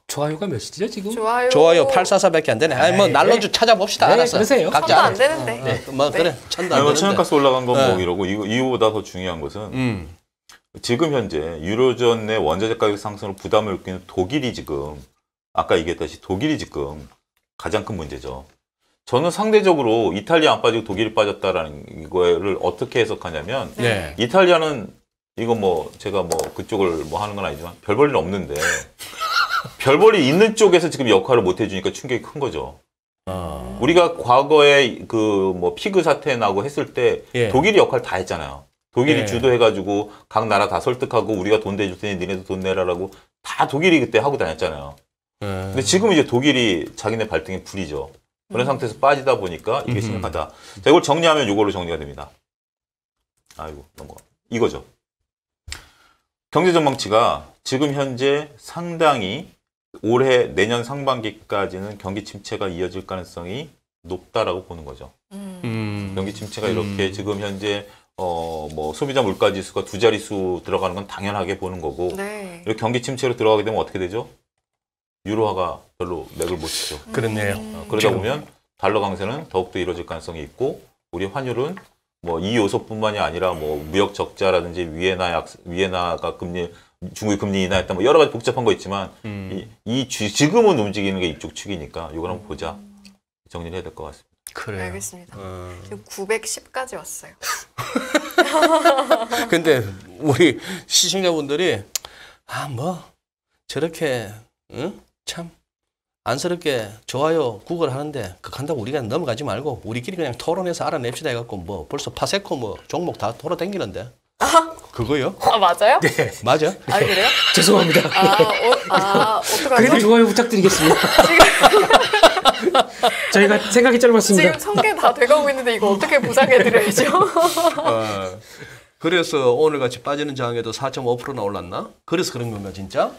좋아요가 몇이죠 지금? 좋아요 844밖에 안 되네. 아니 뭐 네. 날로 좀 찾아봅시다. 네, 알았어. 그러세요. 각자 천도 안 알아서. 되는데. 뭐 네. 그래. 천도 안 아니, 뭐 되는데. 천연가스 올라간 건 뭐 네. 이러고 이거보다 더 중요한 것은 지금 현재 유로존 내 원자재 가격 상승으로 부담을 느끼는 독일이 지금 아까 얘기했다시피 독일이 지금 가장 큰 문제죠. 저는 상대적으로 이탈리아 안 빠지고 독일이 빠졌다라는 이거를 어떻게 해석하냐면 네. 이탈리아는 이거 뭐 제가 뭐 그쪽을 뭐 하는 건 아니지만 별 볼 일 없는데 별 볼 일 있는 쪽에서 지금 역할을 못 해주니까 충격이 큰 거죠. 우리가 과거에 그 뭐 피그 사태 나고 했을 때 예. 독일이 역할 다 했잖아요. 독일이 예. 주도해가지고 각 나라 다 설득하고 우리가 돈 대줄 테니 니네도 돈 내라라고 다 독일이 그때 하고 다녔잖아요. 근데 지금 이제 독일이 자기네 발등에 불이죠. 그런 상태에서 빠지다 보니까 이게 심각하다. 자, 이걸 정리하면 이걸로 정리가 됩니다. 아이고 넘어가. 이거죠. 경제 전망치가 지금 현재 상당히 올해 내년 상반기까지는 경기 침체가 이어질 가능성이 높다라고 보는 거죠. 경기 침체가 이렇게 지금 현재 뭐 소비자 물가 지수가 2자릿수 들어가는 건 당연하게 보는 거고 네. 이렇게 경기 침체로 들어가게 되면 어떻게 되죠? 유로화가 별로 맥을 못 치죠. 그렇네요. 그러다 보면 달러 강세는 더욱더 이루어질 가능성이 있고 우리 환율은 뭐 이 요소뿐만이 아니라 뭐 무역 적자라든지 위에나가 금리 중국이 금리 인하했다 뭐 여러 가지 복잡한 거 있지만 지금은 움직이는 게 이쪽 축이니까 이걸 한번 보자. 정리를 해야 될 것 같습니다. 그래요. 알겠습니다. 지금 910까지 왔어요. 근데 우리 시청자분들이 뭐 저렇게 참 안쓰럽게 좋아요 구글 하는데 그간다고 우리가 넘어가지 말고 우리끼리 그냥 토론해서 알아냅시다 해갖고 뭐 벌써 파세코 뭐 종목 다 돌아다니는데 그거요? 아 맞아요? 네. 맞아? 아 그래요? 죄송합니다. 어떡하죠? 그래도 좋아요 부탁드리겠습니다. 저희가 생각이 짧았습니다. 지금 성계 다 돼가고 있는데 이거 어떻게 보상해드려야죠? 그래서 오늘같이 빠지는 장에도 4.5%나 올랐나? 그래서 그런 건가 진짜?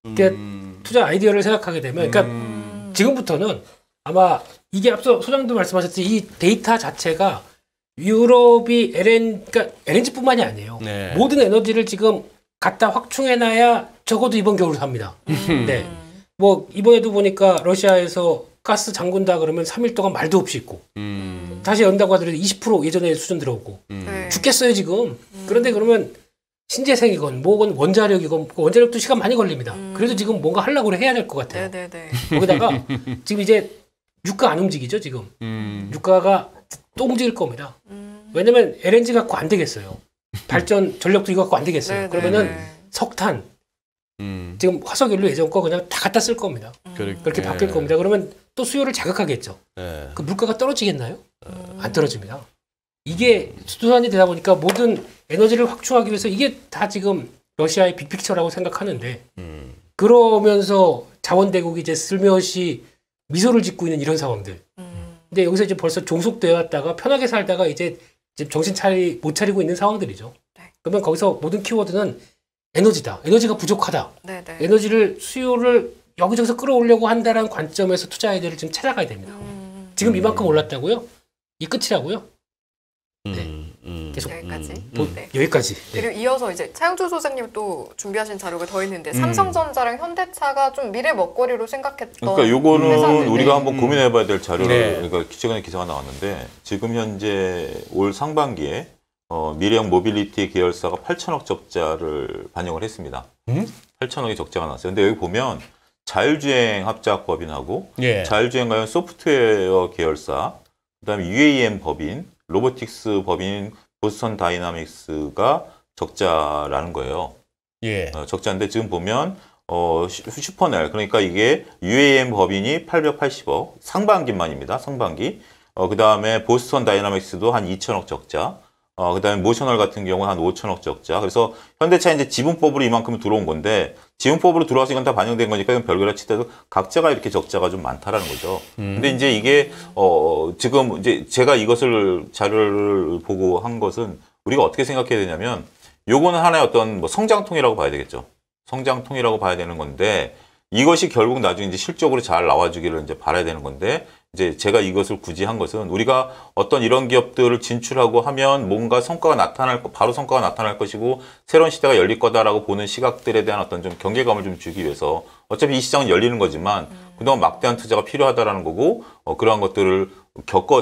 그러니까 투자 아이디어를 생각하게 되면 그러니까 지금부터는 아마 이게 앞서 소장도 말씀하셨듯이 이 데이터 자체가 유럽이 그러니까 LNG뿐만이 아니에요. 네. 모든 에너지를 지금 갖다 확충해놔야 적어도 이번 겨울 삽니다. 네. 뭐 이번에도 보니까 러시아에서 가스 잠근다 그러면 3일 동안 말도 없이 있고 다시 연다고 하더라도 20% 예전에 수준 들어오고 네. 죽겠어요 지금. 그런데 그러면 신재생이건 뭐건 원자력이건 원자력도 시간 많이 걸립니다. 그래도 지금 뭔가 하려고 해야 될 것 같아요. 네네네. 거기다가 지금 이제 유가 안 움직이죠 지금. 유가가 또 움직일 겁니다. 왜냐면 LNG 갖고 안 되겠어요. 발전 전력도 이거 갖고 안 되겠어요. 네네. 그러면은 석탄 지금 화석연료 예전 거 그냥 다 갖다 쓸 겁니다. 그렇게 바뀔 겁니다. 그러면 또 수요를 자극하겠죠. 네. 그 물가가 떨어지겠나요? 안 떨어집니다. 이게 수도산이 되다 보니까 모든 에너지를 확충하기 위해서 이게 다 지금 러시아의 빅픽처라고 생각하는데 그러면서 자원대국이 이제 슬며시 미소를 짓고 있는 이런 상황들. 근데 여기서 이제 벌써 종속되어 왔다가 편하게 살다가 이제 정신 못 차리고 있는 상황들이죠. 네. 그러면 거기서 모든 키워드는 에너지다. 에너지가 부족하다. 네네. 에너지를 수요를 여기저기서 끌어오려고 한다는 관점에서 투자 아이디어를 지금 찾아가야 됩니다. 지금 이만큼 올랐다고요? 이 끝이라고요? 계속 여기까지. 네. 여기까지. 네. 그리고 이어서 이제 차영주 소장님 또 준비하신 자료가 더 있는데 삼성전자랑 현대차가 좀 미래 먹거리로 생각했던 그러니까 요거는 회사인데. 우리가 한번 고민해봐야 될 자료를 네. 그러니까 최근에 기사가 나왔는데 지금 현재 올 상반기에 미래형 모빌리티 계열사가 8천억 적자를 반영을 했습니다. 8천억의 적자가 나왔어요. 근데 여기 보면 자율주행 합작 법인하고 예. 자율주행 관련 소프트웨어 계열사, 그다음에 UAM 법인, 로보틱스 법인 보스턴 다이나믹스가 적자라는 거예요. 예. 적자인데 지금 보면 슈퍼넬 그러니까 이게 UAM 법인이 880억 상반기만입니다. 상반기. 그다음에 보스턴 다이나믹스도 한 2천억 적자. 그다음에 모셔널 같은 경우 한 5천억 적자. 그래서 현대차 이제 지분법으로 이만큼 들어온 건데 지분법으로 들어와서 이건 다 반영된 거니까 이건 별개로 치더라도 각자가 이렇게 적자가 좀 많다라는 거죠. 근데 이제 이게 지금 이제 제가 이것을 자료를 보고 한 것은 우리가 어떻게 생각해야 되냐면 요거는 하나의 어떤 뭐 성장통이라고 봐야 되겠죠. 성장통이라고 봐야 되는 건데 이것이 결국 나중에 이제 실적으로 잘 나와주기를 이제 바라야 되는 건데, 이제 제가 이것을 굳이 한 것은 우리가 어떤 이런 기업들을 진출하고 하면 뭔가 성과가 나타날 바로 성과가 나타날 것이고 새로운 시대가 열릴 거다라고 보는 시각들에 대한 어떤 좀 경계감을 좀 주기 위해서, 어차피 이 시장은 열리는 거지만 그동안 막대한 투자가 필요하다라는 거고, 그러한 것들을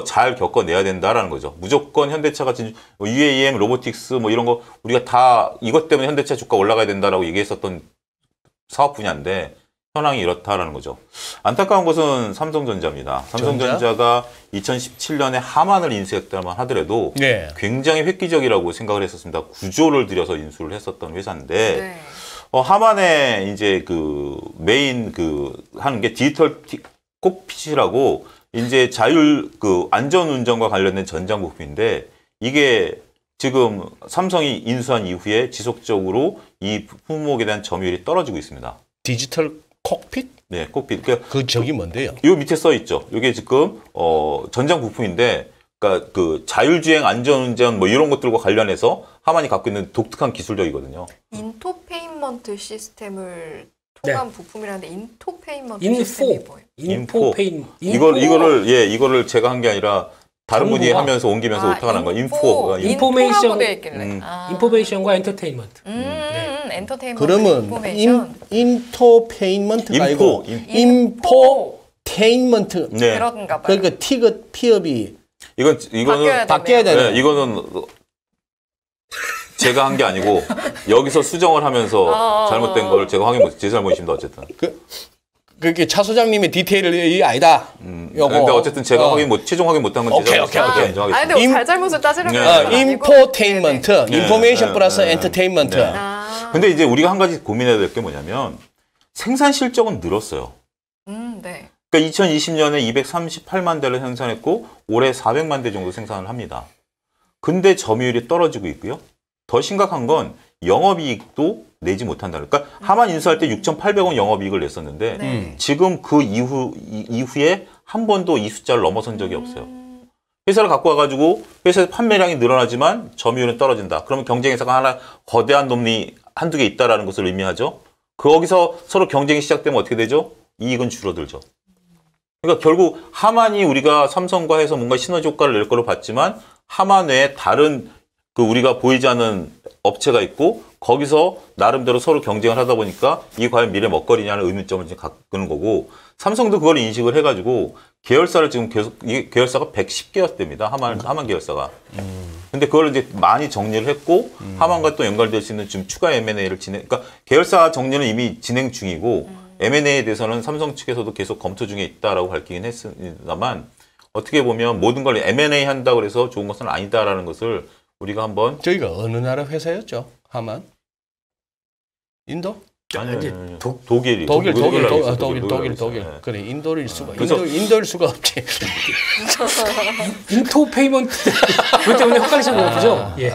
잘 겪어내야 된다라는 거죠. 무조건 현대차가 UAM, 로보틱스 뭐 이런 거 우리가 다 이것 때문에 현대차 주가 올라가야 된다라고 얘기했었던 사업 분야인데 현황이 이렇다라는 거죠. 안타까운 것은 삼성전자입니다. 삼성전자가 2017년에 하만을 인수했다만 하더라도 네. 굉장히 획기적이라고 생각을 했었습니다. 구조를 들여서 인수를 했었던 회사인데, 네. 하만의 이제 그 메인 하는 게 디지털 콕핏이라고 이제 안전 운전과 관련된 전장 부품인데, 이게 지금 삼성이 인수한 이후에 지속적으로 이 품목에 대한 점유율이 떨어지고 있습니다. 디지털 콕핏? 네, 콕핏. 그러니까 그 저기 뭔데요? 요 밑에 써 있죠. 이게 지금 전장 부품인데, 그러니까 그 자율주행 안전운전 뭐 이런 것들과 관련해서 하만이 갖고 있는 독특한 기술력이거든요. 인포페인먼트 시스템을 통한 부품이라는데 인포페인먼트 인포. 시스템이 뭐예요? 인포페인. 이거를 제가 한 게 아니라 다른 분이 정보가. 하면서 옮기면서 어떻게 하는 거야? 인포. 인포메이션. 되어 있길래. 인포메이션과 엔터테인먼트. 엔터테인먼트. 그러면 인포메이션. 인터페인먼트가 아니고 인포테인먼트. 네. 그런가 봐요. 그러니까 피업이 이거는 바뀌어야 되네. 네, 이거는 제가 한 게 아니고 여기서 수정을 하면서 잘못된 걸 제가 확인 못, 제 잘못입니다. 어쨌든. 그렇게 차 소장님의 디테일이 아니다. 요거. 근데 어쨌든 제가 최종 확인 못한 건 제 잘못입니다. 인정하겠습니다. 아니 근데 잘잘못을 따지는 건 아니고. 인포테인먼트, 네. 인포메이션 네. 플러스 네. 엔터테인먼트. 네. 근데 이제 우리가 한 가지 고민해야 될 게 뭐냐면 생산 실적은 늘었어요. 네. 그러니까 2020년에 238만 대를 생산했고 올해 400만 대 정도 생산을 합니다. 근데 점유율이 떨어지고 있고요. 더 심각한 건 영업이익도 내지 못한다. 그러니까 하만 인수할 때 6,800원 영업이익을 냈었는데 네. 지금 그 이후에 한 번도 이 숫자를 넘어선 적이 없어요. 회사를 갖고 와가지고 회사의 판매량이 늘어나지만 점유율은 떨어진다. 그러면 경쟁회사가 하나 거대한 놈이 한두 개 있다라는 것을 의미하죠. 거기서 서로 경쟁이 시작되면 어떻게 되죠? 이익은 줄어들죠. 그러니까 결국 하만이 우리가 삼성과 해서 뭔가 시너지 효과를 낼 거로 봤지만 하만 외에 다른 우리가 보이지 않는 업체가 있고 거기서 나름대로 서로 경쟁을 하다 보니까 이게 과연 미래 먹거리냐는 의문점을 지금 갖는 거고, 삼성도 그걸 인식을 해가지고 계열사를 지금 이게 계열사가 110개였답니다. 하만 계열사가. 근데 그걸 이제 많이 정리를 했고 하만과 또 연결될 수 있는 지금 추가 M&A를 그러니까 계열사 정리는 이미 진행 중이고 M&A에 대해서는 삼성 측에서도 계속 검토 중에 있다라고 밝히긴 했습니다만, 어떻게 보면 모든 걸 M&A 한다고 해서 좋은 것은 아니다라는 것을 우리가 한번. 저희가 어느 나라 회사였죠? 하만? 인도? 아니, 독일. 독일. 네. 그래, 인도일 수가. 그래서 인도일 수가 없지. 인포페이먼트. 그것 때문에 헷갈리셨나 보죠? 예.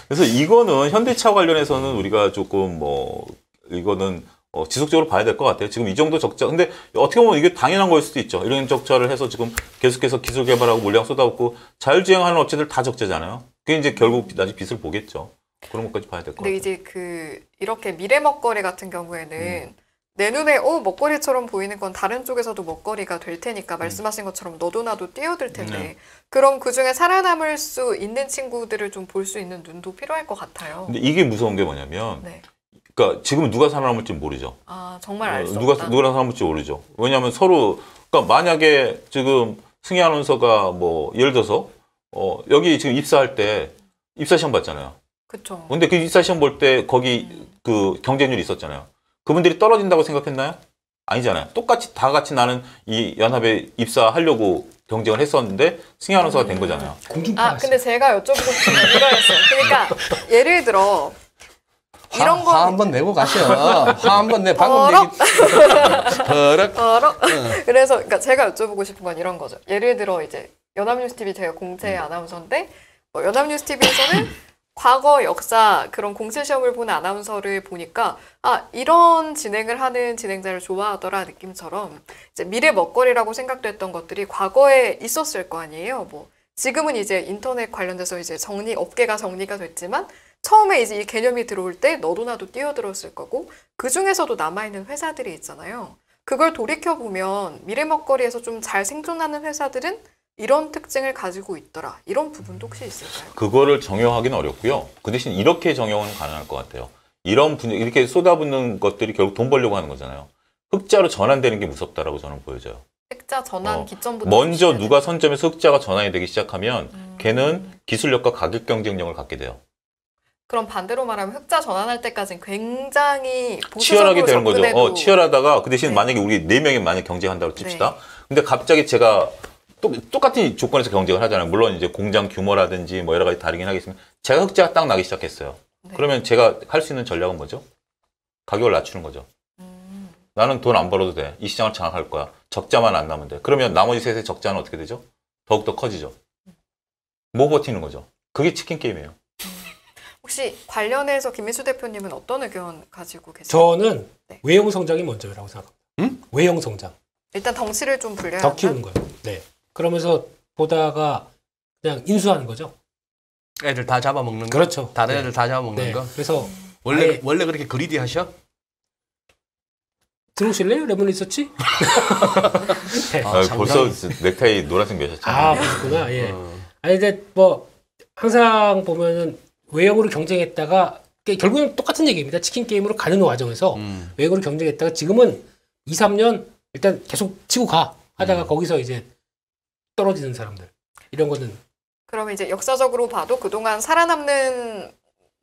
그래서 이거는 현대차 관련해서는 우리가 조금 이거는 지속적으로 봐야 될 것 같아요. 지금 이 정도 적자. 근데 어떻게 보면 이게 당연한 거일 수도 있죠. 이런 적자를 해서 지금 계속해서 기술 개발하고 물량 쏟아붓고 자율주행하는 업체들 다 적자잖아요. 그게 이제 결국 나중에 빚을 보겠죠. 그런 것까지 봐야 될 것 같아요. 근데 이제 이렇게 미래 먹거리 같은 경우에는 내 눈에 먹거리처럼 보이는 건 다른 쪽에서도 먹거리가 될 테니까 말씀하신 것처럼 너도 나도 뛰어들 텐데 그럼 그중에 살아남을 수 있는 친구들을 좀 볼 수 있는 눈도 필요할 것 같아요. 근데 이게 무서운 게 뭐냐면 네. 그러니까 지금은 누가 살아남을지 모르죠. 아 정말 알 수 누가 없다. 살아남을지 모르죠. 왜냐하면 서로 그러니까 만약에 지금 승희 아나운서가 예를 들어서 여기 지금 입사할 때 입사 시험 봤잖아요. 그렇죠. 근데 그 입사 시험 볼 때 거기 그 경쟁률이 있었잖아요. 그분들이 떨어진다고 생각했나요? 아니잖아요. 다 같이 나는 이 연합에 입사하려고 경쟁을 했었는데 승희 아나운서가 된 거잖아요. 근데 제가 여쭤보고 싶은 건 이거였어요. 그러니까 예를 들어 이런 거 화 한번 내고 가셔. 화 한번 내. 방금 얘기. 버럭. 그래서 그러니까 제가 여쭤보고 싶은 건 이런 거죠. 예를 들어 이제 연합뉴스TV 제가 공채 아나운서인데 연합뉴스TV에서는 과거 역사 그런 공채 시험을 보는 아나운서를 보니까 이런 진행을 하는 진행자를 좋아하더라 느낌처럼 이제 미래 먹거리라고 생각됐던 것들이 과거에 있었을 거 아니에요. 지금은 이제 인터넷 관련돼서 이제 업계가 정리가 됐지만 처음에 이제 이 개념이 들어올 때 너도 나도 뛰어들었을 거고 그 중에서도 남아있는 회사들이 있잖아요. 그걸 돌이켜보면 미래 먹거리에서 좀 잘 생존하는 회사들은 이런 특징을 가지고 있더라. 이런 부분도 혹시 있을까요? 그거를 정형하기는 어렵고요. 그 대신 이렇게 정형은 가능할 것 같아요. 이런 분야 이렇게 쏟아붓는 것들이 결국 돈 벌려고 하는 거잖아요. 흑자로 전환되는 게 무섭다라고 저는 보여져요. 흑자 전환 기점부터 먼저 누가 선점해서 흑자가 전환이 되기 시작하면 걔는 기술력과 가격 경쟁력을 갖게 돼요. 그럼 반대로 말하면 흑자 전환할 때까지는 굉장히 치열하게 보수적으로 되는 거죠. 접근해도 치열하다가 그 대신 네. 만약에 우리 4명이 만약 경쟁한다고 칩시다. 근데 갑자기 제가 똑같은 조건에서 경쟁을 하잖아요. 물론 이제 공장 규모라든지 뭐 여러 가지 다르긴 하겠지만 제가 흑자가 딱 나기 시작했어요. 네. 그러면 제가 할 수 있는 전략은 뭐죠? 가격을 낮추는 거죠. 나는 돈 안 벌어도 돼. 이 시장을 장악할 거야. 적자만 안 나면 돼. 그러면 나머지 셋의 적자는 어떻게 되죠? 더욱더 커지죠. 뭐 버티는 거죠. 그게 치킨 게임이에요. 혹시 관련해서 김민수 대표님은 어떤 의견 가지고 계세요? 저는 네. 외형 성장이 먼저라고 생각합니다. 응? 외형 성장. 일단 덩치를 좀 불려야 더 키우는 거예요. 네. 그러면서 보다가 그냥 인수하는 거죠. 애들 다 잡아먹는 거. 그렇죠. 다른 네. 애들 다 잡아먹는 네. 거. 그래서 원래 그렇게 그리디 하셔? 들어오실래요? 레몬 리서치? 네. 벌써 넥타이 노란색 몇셨잖아요. 그렇구나. 예. 아니 근데 뭐 항상 보면은 외형으로 경쟁했다가 결국은 똑같은 얘기입니다. 치킨 게임으로 가는 과정에서 외형으로 경쟁했다가 지금은 2, 3년 일단 계속 치고 가 하다가 거기서 이제 떨어지는 사람들 이런 거는 그러면 이제 역사적으로 봐도 그동안 살아남는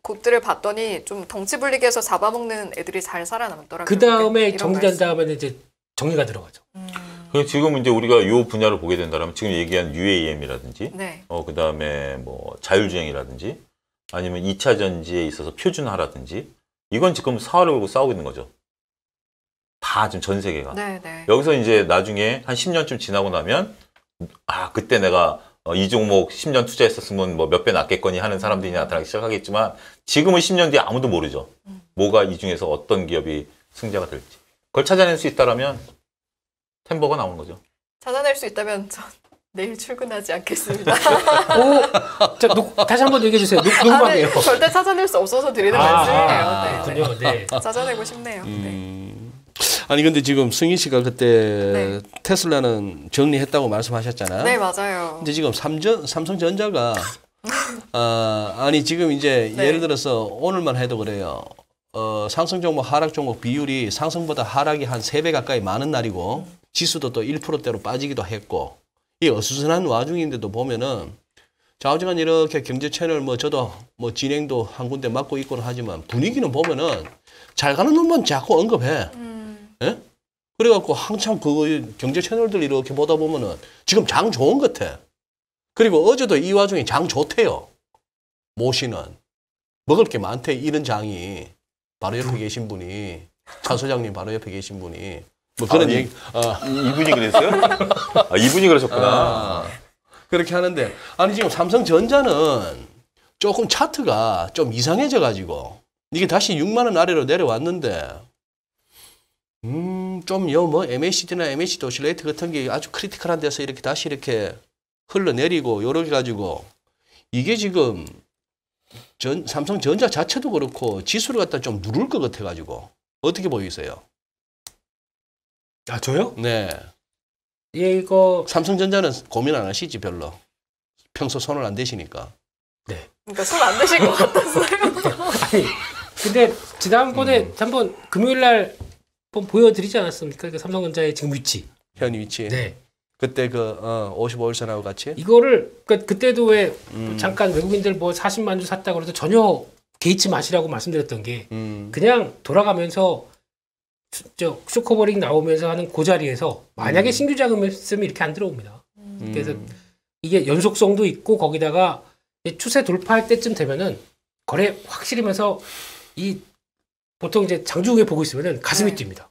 곳들을 봤더니 좀 덩치 불리게 해서 잡아먹는 애들이 잘 살아남더라고요. 그 다음에 이런 정리된 말씀. 다음에는 이제 정리가 들어가죠. 지금 이제 우리가 이 분야를 보게 된다면 지금 얘기한 UAM이라든지 네. 그 다음에 뭐 자율주행이라든지 아니면 2차 전지에 있어서 표준화라든지 이건 지금 사활을 걸고 싸우고 있는 거죠. 다 지금 전 세계가. 네, 네. 여기서 이제 나중에 한 10년쯤 지나고 나면 그때 내가 이 종목 10년 투자했었으면 뭐 몇 배 낫겠거니 하는 사람들이 나타나기 시작하겠지만 지금은 10년 뒤에 아무도 모르죠. 뭐가 이 중에서 어떤 기업이 승자가 될지. 그걸 찾아낼 수 있다라면 템버가 나오는 거죠. 찾아낼 수 있다면 전 내일 출근하지 않겠습니다. 자, 다시 한번 얘기해 주세요. 녹음하게요. 네, 절대 찾아낼 수 없어서 드리는 말씀이에요. 네, 그렇군요. 네. 찾아내고 싶네요. 네. 아니 근데 지금 승희 씨가 그때 네. 테슬라는 정리했다고 말씀하셨잖아요. 네, 맞아요. 근데 지금 삼성전자가 아니 지금 이제 네. 예를 들어서 오늘만 해도 그래요. 상승 종목 하락 종목 비율이 상승보다 하락이 한 3배 가까이 많은 날이고 지수도 또 1%대로 빠지기도 했고 이 어수선한 와중인데도 보면은 좌우지간 이렇게 경제 채널 뭐 저도 뭐 진행도 한 군데 맡고 있고는 하지만 분위기는 보면은 잘 가는 놈만 자꾸 언급해. 예? 그래갖고 한참 그 경제 채널들 이렇게 보다 보면은 지금 장 좋은 것 같아. 그리고 어제도 이 와중에 장 좋대요. 모시는. 먹을 게 많대. 이런 장이. 바로 옆에 계신 분이. 차 소장님 바로 옆에 계신 분이. 뭐 그런 얘기. 이분이 그랬어요? 이분이 그러셨구나. 그렇게 하는데. 아니, 지금 삼성전자는 조금 차트가 좀 이상해져 가지고 이게 다시 6만 원 아래로 내려왔는데 좀 뭐 MACD나 MACD 오실레이트 같은 게 아주 크리티컬한 데서 이렇게 다시 이렇게 흘러내리고 요렇게 가지고 이게 지금 삼성전자 자체도 그렇고 지수를 갖다 좀 누를 것 같아 가지고 어떻게 보이세요? 저요? 네. 예, 이거 삼성전자는 고민 안 하시지 별로. 평소 손을 안 대시니까. 네. 그러니까 손 안 대실 것 같았어요. 아니 근데 지난번에 한번 금요일 날 한번 보여드리지 않았습니까? 그 삼성전자의 지금 위치. 현 위치. 네. 그때 그 55일선하고 같이. 이거를 그때도 왜 잠깐 외국인들 뭐 40만 주 샀다 그래도 전혀 개의치 마시라고 말씀드렸던 게 그냥 돌아가면서 쇼커버링 나오면서 하는 그 자리에서 만약에 신규 자금이 이렇게 안 들어옵니다. 그래서 이게 연속성도 있고 거기다가 추세 돌파할 때쯤 되면은 거래 확실히면서 이 보통 이제 장주 후에 보고 있으면은 가슴이 네. 뜁니다.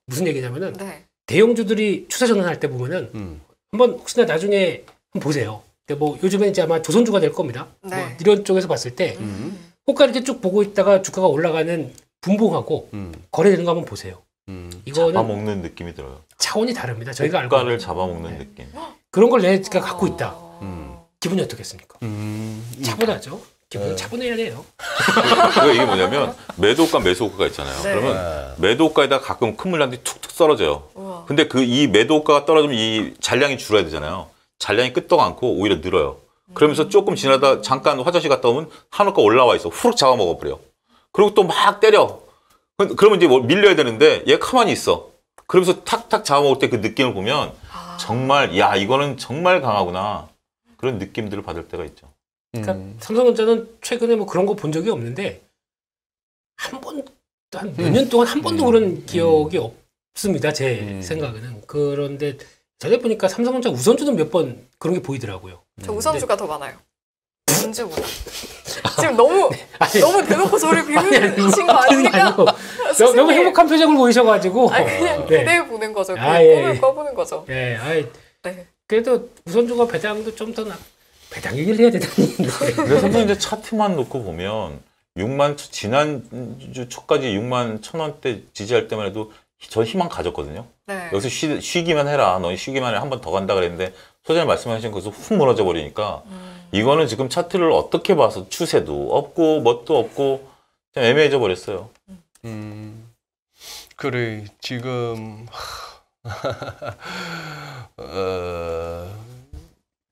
무슨 얘기냐면은 네. 대형주들이 추세 전환할 때 보면은 한번 혹시나 나중에 한번 보세요. 뭐 요즘에 이제 아마 조선주가 될 겁니다. 네. 뭐 이런 쪽에서 봤을 때 호가 이렇게 쭉 보고 있다가 주가가 올라가는 분봉하고 거래되는 거 한번 보세요. 이거는 잡아먹는 느낌이 들어요. 차원이 다릅니다. 저희가 알고 호가를 있는. 잡아먹는 네. 느낌. 그런 걸 내가 갖고 있다. 기분이 어떻겠습니까? 음. 차분하죠. 기분 차분해야 돼요. 이게 뭐냐면 매도가 매수가 있잖아요. 네. 그러면 매도가에다 가끔 큰 물량들이 툭툭 떨어져요. 우와. 근데 이 매도가가 떨어지면 이 잔량이 줄어야 되잖아요. 잔량이 끄떡 않고 오히려 늘어요. 그러면서 조금 지나다 잠깐 화장실 갔다 오면 한우가 올라와 있어. 후룩 잡아먹어버려. 그리고 또 막 때려. 그러면 이제 뭐 밀려야 되는데 얘 가만히 있어. 그러면서 탁탁 잡아먹을 때 그 느낌을 보면 정말 야 이거는 정말 강하구나. 그런 느낌들을 받을 때가 있죠. 그러니까 삼성전자는 최근에 뭐 그런 거 본 적이 없는데 한 몇 년 동안 한 번도 그런 기억이 없습니다. 제 생각에는. 그런데 전에 보니까 삼성전자 우선주는 몇 번 그런 게 보이더라고요. 저 우선주가 더 많아요. 전주보다. 지금 너무 대놓고 저를 비웃으신 거 아닙니까? 아니고 너무 행복한 표정을 보이셔가지고. 아니 그냥 네. 기대해 보는 거죠. 아, 꿈을 예. 꿔보는 거죠. 예, 아이, 네. 그래도 우선주가 배당도 좀 더 배당 얘기를 해야 되다니. 그래서 삼성 이제 차트만 놓고 보면 6만 지난주 초까지 6만 1,000원대 지지할 때만 해도 저 희망 가졌거든요. 네. 여기서 쉬기만 해라. 너희 쉬기만 해. 한 번 더 간다 그랬는데 소장님 말씀하신 것에서 훅 무너져 버리니까 이거는 지금 차트를 어떻게 봐서 추세도 없고 뭣도 없고 좀 애매해져 버렸어요. 그래 지금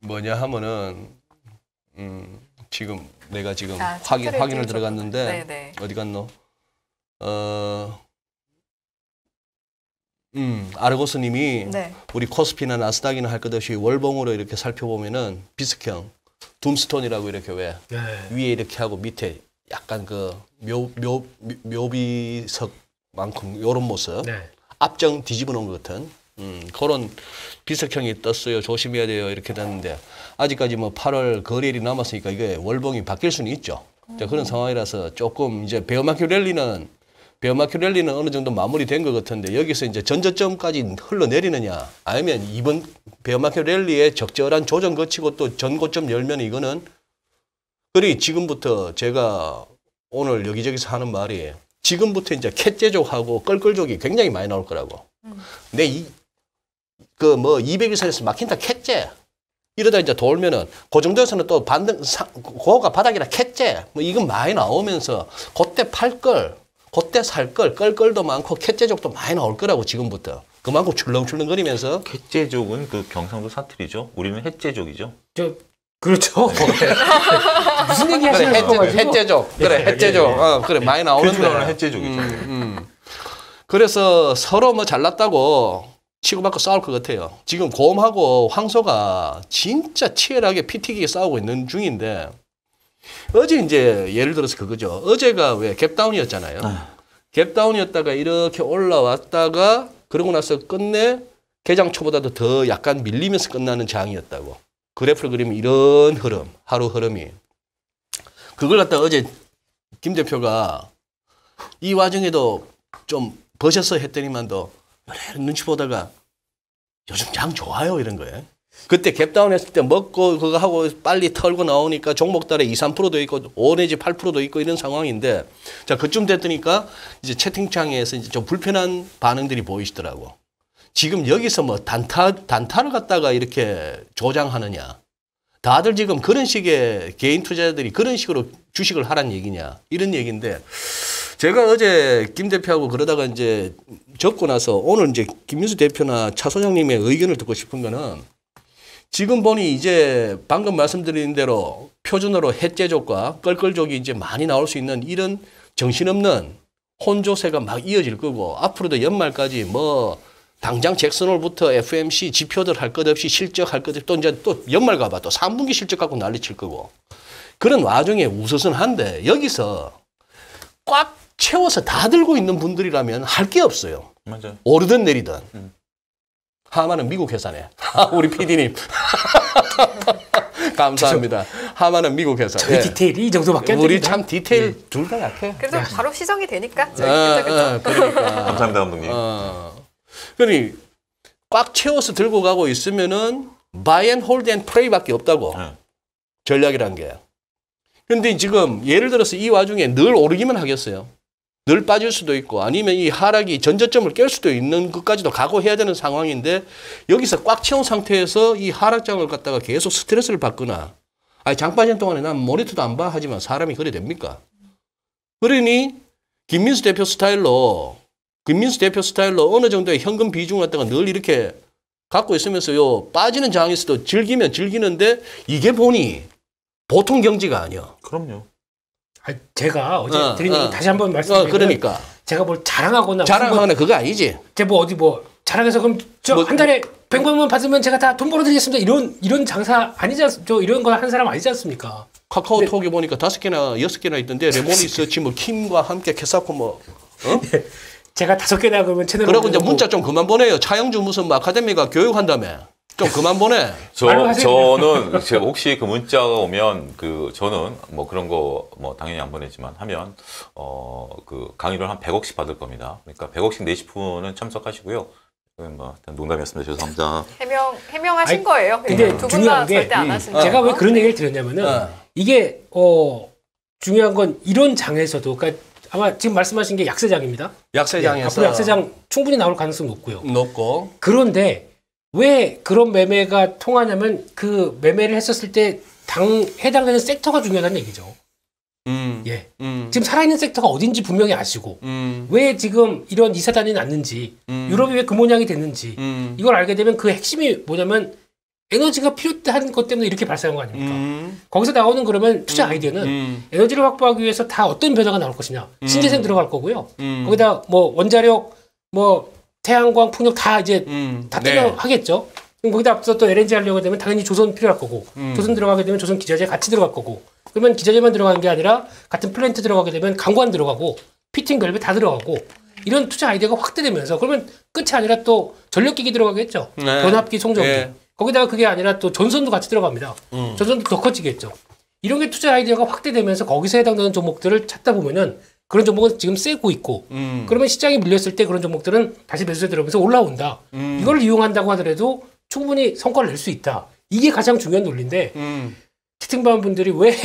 뭐냐 하면은 지금 내가 지금 자, 확인을 차트를 들어갔는데 네네. 어디 갔노? 아르고스님이 네. 우리 코스피나 나스닥이나 할 것 없이 월봉으로 이렇게 살펴보면은 비스형 둠스톤이라고 이렇게 왜 네. 위에 이렇게 하고 밑에 약간 그 묘비석만큼 요런 모습 네. 앞정 뒤집어 놓은 것 같은 그런 비석형이 떴어요. 조심해야 돼요. 이렇게 됐는데 아직까지 뭐 8월 거래일이 남았으니까 이게 월봉이 바뀔 수는 있죠. 자, 그런 상황이라서 조금 이제 베어마켓 랠리는 어느 정도 마무리된 것 같은데 여기서 이제 전저점까지 흘러내리느냐 아니면 이번 베어마켓 랠리에 적절한 조정 거치고 또 전고점 열면 이거는 그리 지금부터 제가 오늘 여기저기서 하는 말이 지금부터 이제 캣제족하고 껄끌족이 굉장히 많이 나올 거라고. 근데 200일선에서 막힌다 캣제. 이러다 이제 돌면은 그 정도에서는 또 고가 바닥이라 캣제. 뭐 이건 많이 나오면서 그때 팔 걸, 그때 살 걸, 껄끌도 많고 캣제족도 많이 나올 거라고 지금부터. 그만큼 출렁출렁거리면서. 캣제족은 그 경상도 사투리죠. 우리는 햇제족이죠. 그렇죠. 무슨 얘기 하시는 거예요? 햇제족. 그래, 햇제족. 그래, 많이 나오는데. 표준어는 햇제족이죠. 그래서 서로 뭐 잘났다고 치고받고 싸울 것 같아요. 지금 곰하고 황소가 진짜 치열하게 피튀기게 싸우고 있는 중인데 어제 이제 예를 들어서 그거죠. 어제가 왜 갭다운이었잖아요. 갭다운이었다가 이렇게 올라왔다가 그러고 나서 끝내 개장 초보다도 더 약간 밀리면서 끝나는 장이었다고. 그래프를 그리면 이런 흐름, 하루 흐름이. 그걸 갖다 어제 김 대표가 이 와중에도 좀 버셔서 했더니만도 눈치 보다가 요즘 장 좋아요 이런 거예요. 그때 갭다운 했을 때 먹고 그거 하고 빨리 털고 나오니까 종목달에 2, 3%도 있고 5 내지 8%도 있고 이런 상황인데 자 그쯤 됐더니까 이제 채팅창에서 이제 좀 불편한 반응들이 보이시더라고. 지금 여기서 뭐 단타를 갖다가 이렇게 조장하느냐. 다들 지금 그런 식의 개인 투자자들이 그런 식으로 주식을 하란 얘기냐. 이런 얘기인데 제가 어제 김 대표하고 그러다가 이제 적고 나서 오늘 이제 김민수 대표나 차 소장님의 의견을 듣고 싶은 거는 지금 보니 이제 방금 말씀드린 대로 표준어로 햇제족과 껄끌족이 이제 많이 나올 수 있는 이런 정신없는 혼조세가 막 이어질 거고 앞으로도 연말까지 뭐 당장 잭슨홀부터 FMC 지표들 할 것 없이 실적 할 것 없이 또 이제 또 연말 가봐 또 3분기 실적 갖고 난리 칠 거고 그런 와중에 우스선한데 여기서 꽉 채워서 다 들고 있는 분들이라면 할 게 없어요. 맞아요. 오르든 내리든. 하마는 미국 회사네. 우리 PD님. 감사합니다. 하마는 미국 회사. 저희 디테일이 이 정도밖에 안 됩니다. 우리 참 디테일 둘 다 약해. 그래도 바로 시정이 되니까. 그러니까. 감사합니다, 감독님. 그러니 꽉 채워서 들고 가고 있으면은 buy and hold and pray밖에 없다고. 전략이란 게. 근데 지금 예를 들어서 이 와중에 늘 오르기만 하겠어요. 늘 빠질 수도 있고 아니면 이 하락이 전저점을 깰 수도 있는 것까지도 각오해야 되는 상황인데 여기서 꽉 채운 상태에서 이 하락장을 갖다가 계속 스트레스를 받거나 아니 장 빠진 동안에 난 모니터도 안 봐 하지만 사람이 그래 됩니까? 그러니 김민수 대표 스타일로 어느 정도의 현금 비중 갖다가 늘 이렇게 갖고 있으면서요 빠지는 장에서도 즐기면 즐기는데 이게 보니 보통 경지가 아니야. 그럼요. 제가 어제 드린 얘기 다시 한번 말씀드리면 그러니까 제가 뭘 자랑하거나 그거 아니지. 제가 뭐 어디 뭐 자랑해서 그럼 저 한 달에 100만 원 받으면 제가 다 돈 벌어드리겠습니다. 이런 장사 아니지 않습니까? 이런 거 한 사람 아니지 않습니까? 카카오톡에 보니까 5개나 6개나 있던데 레모니서치 뭐 킴과 함께 캐사코 뭐 제가 5개나 그러면 채널 그러고 이제 문자 좀 그만 보내요. 차영주 무슨 뭐 아카데미가 교육한다며. 좀 그만 보내. 저는 제가 혹시 그 문자가 오면 저는 뭐 그런 거 뭐 당연히 안 보내지만 하면 그 강의를 한 100억씩 받을 겁니다. 그러니까 100억씩 내실 분은 참석하시고요. 뭐 농담이었습니다. 죄송합니다. 해명하신 거예요. 근데 두 분 다 중요한 게 절대 안 하신 제가 거예요. 왜 그런 얘기를 드렸냐면은 이게 중요한 건 이런 장에서도 그러니까 아마 지금 말씀하신 게 약세장입니다. 약세장에서 앞으로 약세장 충분히 나올 가능성이 높고요. 높고 그런데 왜 그런 매매가 통하냐면 그 매매를 했었을 때 해당되는 섹터가 중요하다는 얘기죠. 예. 지금 살아있는 섹터가 어딘지 분명히 아시고 왜 지금 이런 이사단이 났는지 유럽이 왜 그 모양이 됐는지 이걸 알게 되면 그 핵심이 뭐냐면 에너지가 필요한 것 때문에 이렇게 발생한 거 아닙니까? 거기서 나오는 그러면 투자 아이디어는 에너지를 확보하기 위해서 다 어떤 변화가 나올 것이냐. 신재생 들어갈 거고요. 거기다 뭐 원자력, 뭐 태양광, 풍력 다 이제 다 하겠죠. 그럼 거기다 앞서 또 LNG 하려고 되면 당연히 조선 필요할 거고 조선 들어가게 되면 조선 기자재 같이 들어갈 거고 그러면 기자재만 들어가는 게 아니라 같은 플랜트 들어가게 되면 강관 들어가고 피팅 밸브 다 들어가고 이런 투자 아이디어가 확대되면서 그러면 끝이 아니라 또 전력기기 들어가겠죠. 변압기, 송전기. 거기다가 그게 아니라 또 전선도 같이 들어갑니다. 전선도 더 커지겠죠. 이런 게 투자 아이디어가 확대되면서 거기서 해당되는 종목들을 찾다 보면은 그런 종목은 지금 세고 있고 그러면 시장이 밀렸을 때 그런 종목들은 다시 매수세 들어오면서 올라온다. 이걸 이용한다고 하더라도 충분히 성과를 낼 수 있다. 이게 가장 중요한 논리인데 채팅방 분들이 왜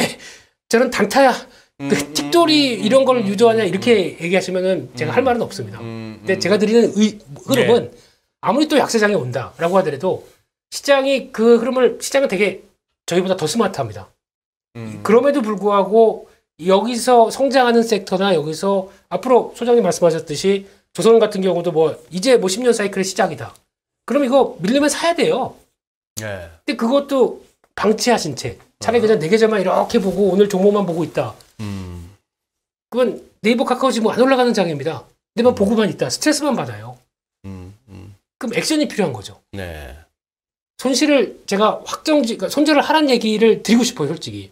저는 단타야 그 틱돌이 이런 걸 유도하냐 이렇게 얘기하시면은 제가 할 말은 없습니다. 근데 제가 드리는 흐름은 아무리 또 약세장이 온다라고 하더라도 시장이 그 흐름을 시장은 되게 저희보다 더 스마트합니다. 그럼에도 불구하고 여기서 성장하는 섹터나 여기서 앞으로 소장님 말씀하셨듯이 조선 같은 경우도 뭐 이제 뭐 10년 사이클의 시작이다. 그럼 이거 밀리면 사야 돼요. 근데 그것도 방치하신 채 차라리 그냥 내 계좌만 이렇게 보고 오늘 종목만 보고 있다. 그건 네이버 카카오 지금 안 올라가는 장입니다. 내만 보고만 있다. 스트레스만 받아요. 그럼 액션이 필요한 거죠. 손실을 제가 그러니까 손절을 하라는 얘기를 드리고 싶어요, 솔직히.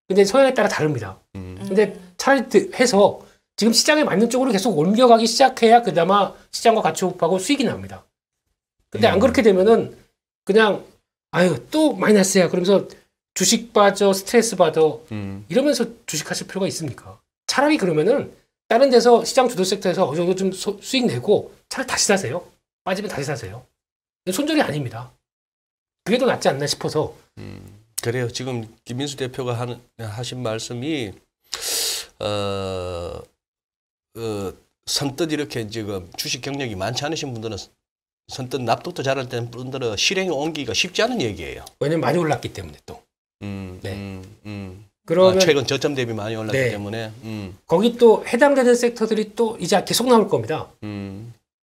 근데 성향에 따라 다릅니다. 근데 차라리 해서 지금 시장에 맞는 쪽으로 계속 옮겨가기 시작해야 그나마 시장과 같이 호흡하고 수익이 납니다. 근데 안 그렇게 되면은 그냥 아유 또 마이너스야 그러면서 주식 빠져 스트레스 받아 이러면서 주식하실 필요가 있습니까? 차라리 그러면은 다른 데서 시장 주도 섹터에서 어느 정도 좀 수익 내고 차라리 다시 사세요. 빠지면 다시 사세요. 근데 손절이 아닙니다. 그게 더 낫지 않나 싶어서. 그래요. 지금 김민수 대표가 하신 말씀이 선뜻 이렇게 지금 주식 경력이 많지 않으신 분들은 선뜻 납득도 잘할 때는 분들은 실행에 옮기기가 쉽지 않은 얘기예요. 왜냐면 많이 올랐기 때문에 또. 그러면 최근 저점 대비 많이 올랐기 때문에 거기 또 해당되는 섹터들이 또 이제 계속 나올 겁니다.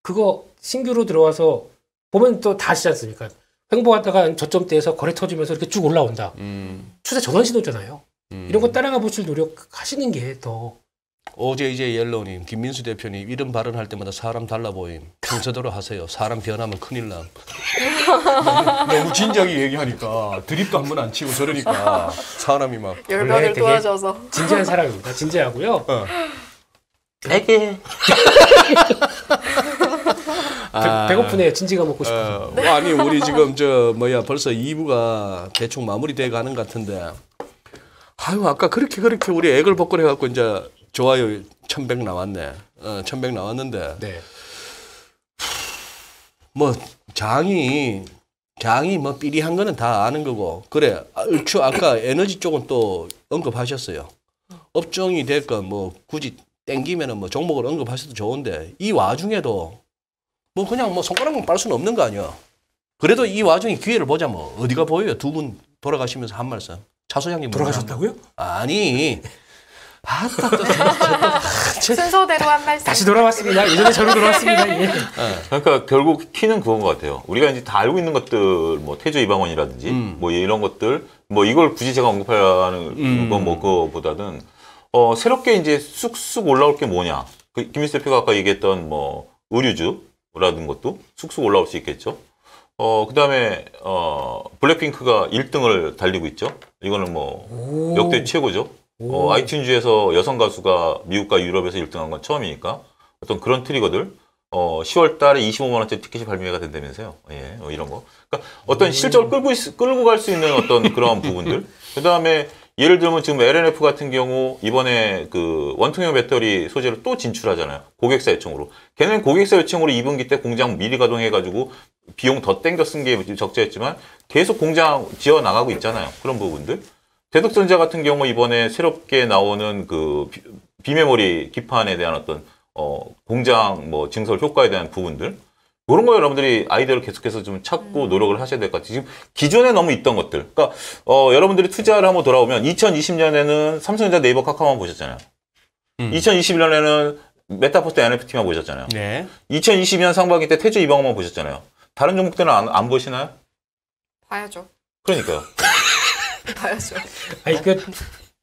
그거 신규로 들어와서 보면 또 다 아시지 않습니까? 횡보하다가 저점대에서 거래 터지면서 이렇게 쭉 올라온다. 추세 전환 신호잖아요. 이런 거 따라가 보실 노력하시는 게 더. 어제 이제 옐로우님, 김민수 대표님 이런 발언할 때마다 사람 달라 보임. 평소대로 하세요. 사람 변하면 큰일 남. 너무 진지하게 얘기하니까 드립도 한 번 안 치고 저러니까 사람이 막 열변을 도와줘서 진지한 사람입니다. 진지하고요. 되게 배고프네요. 진지가 먹고 싶어서. 아니 우리 지금 벌써 2부가 대충 마무리돼 가는 것 같은데 아유 아까 그렇게 우리 액을 복권해 갖고 이제 좋아요 1100 나왔네. 1100 나왔는데 뭐 장이 뭐 삐리한 거는 다 아는 거고 그래 얼추 아까 에너지 쪽은 또 언급하셨어요. 업종이 됐건 뭐 굳이 땡기면은 뭐 종목을 언급하셔도 좋은데 이 와중에도 뭐 그냥 뭐 손가락만 빨 수는 없는 거 아니야. 그래도 이 와중에 기회를 보자 뭐 어디가 보여요. 두 분 돌아가시면서 한 말씀. 차 소장님 돌아가셨다고요? 아니. 순서대로 한 말씀. 다시 돌아왔습니다. 예전에 저로 돌아왔습니다. 예. 그러니까 결국 키는 그건 것 같아요. 우리가 이제 다 알고 있는 것들, 뭐 태조 이방원이라든지 뭐 이런 것들, 뭐 이걸 굳이 제가 언급하는 건 뭐 그거보다는 새롭게 이제 쑥쑥 올라올 게 뭐냐. 김민수 대표가 아까 얘기했던 뭐 의류주라는 것도 쑥쑥 올라올 수 있겠죠. 그다음에 블랙핑크가 1등을 달리고 있죠. 이거는 뭐 역대 최고죠. 아이튠즈에서 여성 가수가 미국과 유럽에서 1등한 건 처음이니까 어떤 그런 트리거들 10월 달에 25만 원짜리 티켓이 발매가 된다면서요. 예, 이런 거. 그러니까 어떤 실적을 끌고 갈 수 있는 어떤 그런 부분들. 그다음에 예를 들면 지금 LNF 같은 경우 이번에 그 원통형 배터리 소재를 또 진출하잖아요. 고객사 요청으로. 걔는 고객사 요청으로 2분기 때 공장 미리 가동해가지고 비용 더 땡겨 쓴 게 적자였지만 계속 공장 지어 나가고 있잖아요. 그런 부분들. 대덕전자 같은 경우 이번에 새롭게 나오는 그 비메모리 기판에 대한 어떤 공장 뭐 증설 효과에 대한 부분들 그런 거 여러분들이 아이디어를 계속해서 좀 찾고 노력을 하셔야 될 것 같아요. 지금 기존에 너무 있던 것들. 그러니까 여러분들이 투자를 한번 돌아오면 2020년에는 삼성전자 네이버 카카오만 보셨잖아요. 2021년에는 메타포스트 NFT만 보셨잖아요. 네. 2022년 상반기 때 태조 이방원만 보셨잖아요. 다른 종목들은 안 보시나요? 봐야죠. 그러니까요. 봐야죠. 아니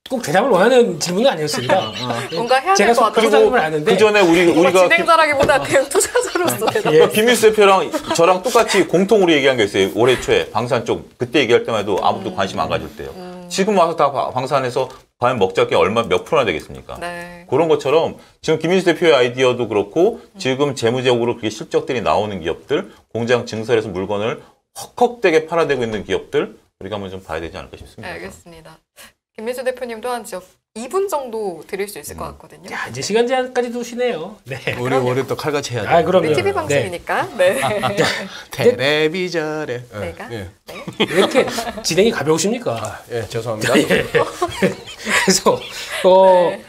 꼭 대답을 원하는 질문은 아니었습니다. 뭔가 해야 될 제가 것 같아요. 소장님을 아는데 그 전에 우리가 진행자라기보다 그냥 투자자로서 대답. 예. 김민수 대표랑 저랑 똑같이 공통으로 얘기한 게 있어요. 올해 초에 방산 쪽 그때 얘기할 때만 해도 아무도 관심 안 가질 때요. 지금 와서 다 방산해서 과연 먹자할 게 얼마 몇 프로나 되겠습니까? 네. 그런 것처럼 지금 김민수 대표의 아이디어도 그렇고 지금 재무적으로 그게 실적들이 나오는 기업들, 공장 증설해서 물건을 헉헉대게 팔아대고 있는 기업들 우리가 한번 좀 봐야 되지 않을까 싶습니다. 네, 알겠습니다. 김민수 대표님 또한 2분 정도 드릴 수 있을 것 같거든요. 야, 이제 시간 제한까지 두시네요. 네. 우리 또 칼같이 해야 돼. 아, 그럼요. 우리 TV 방송이니까. 네. 텔레비전에. 내가? 예. 네. 이렇게 진행이 가벼우십니까? 예, 죄송합니다. 그래서 네.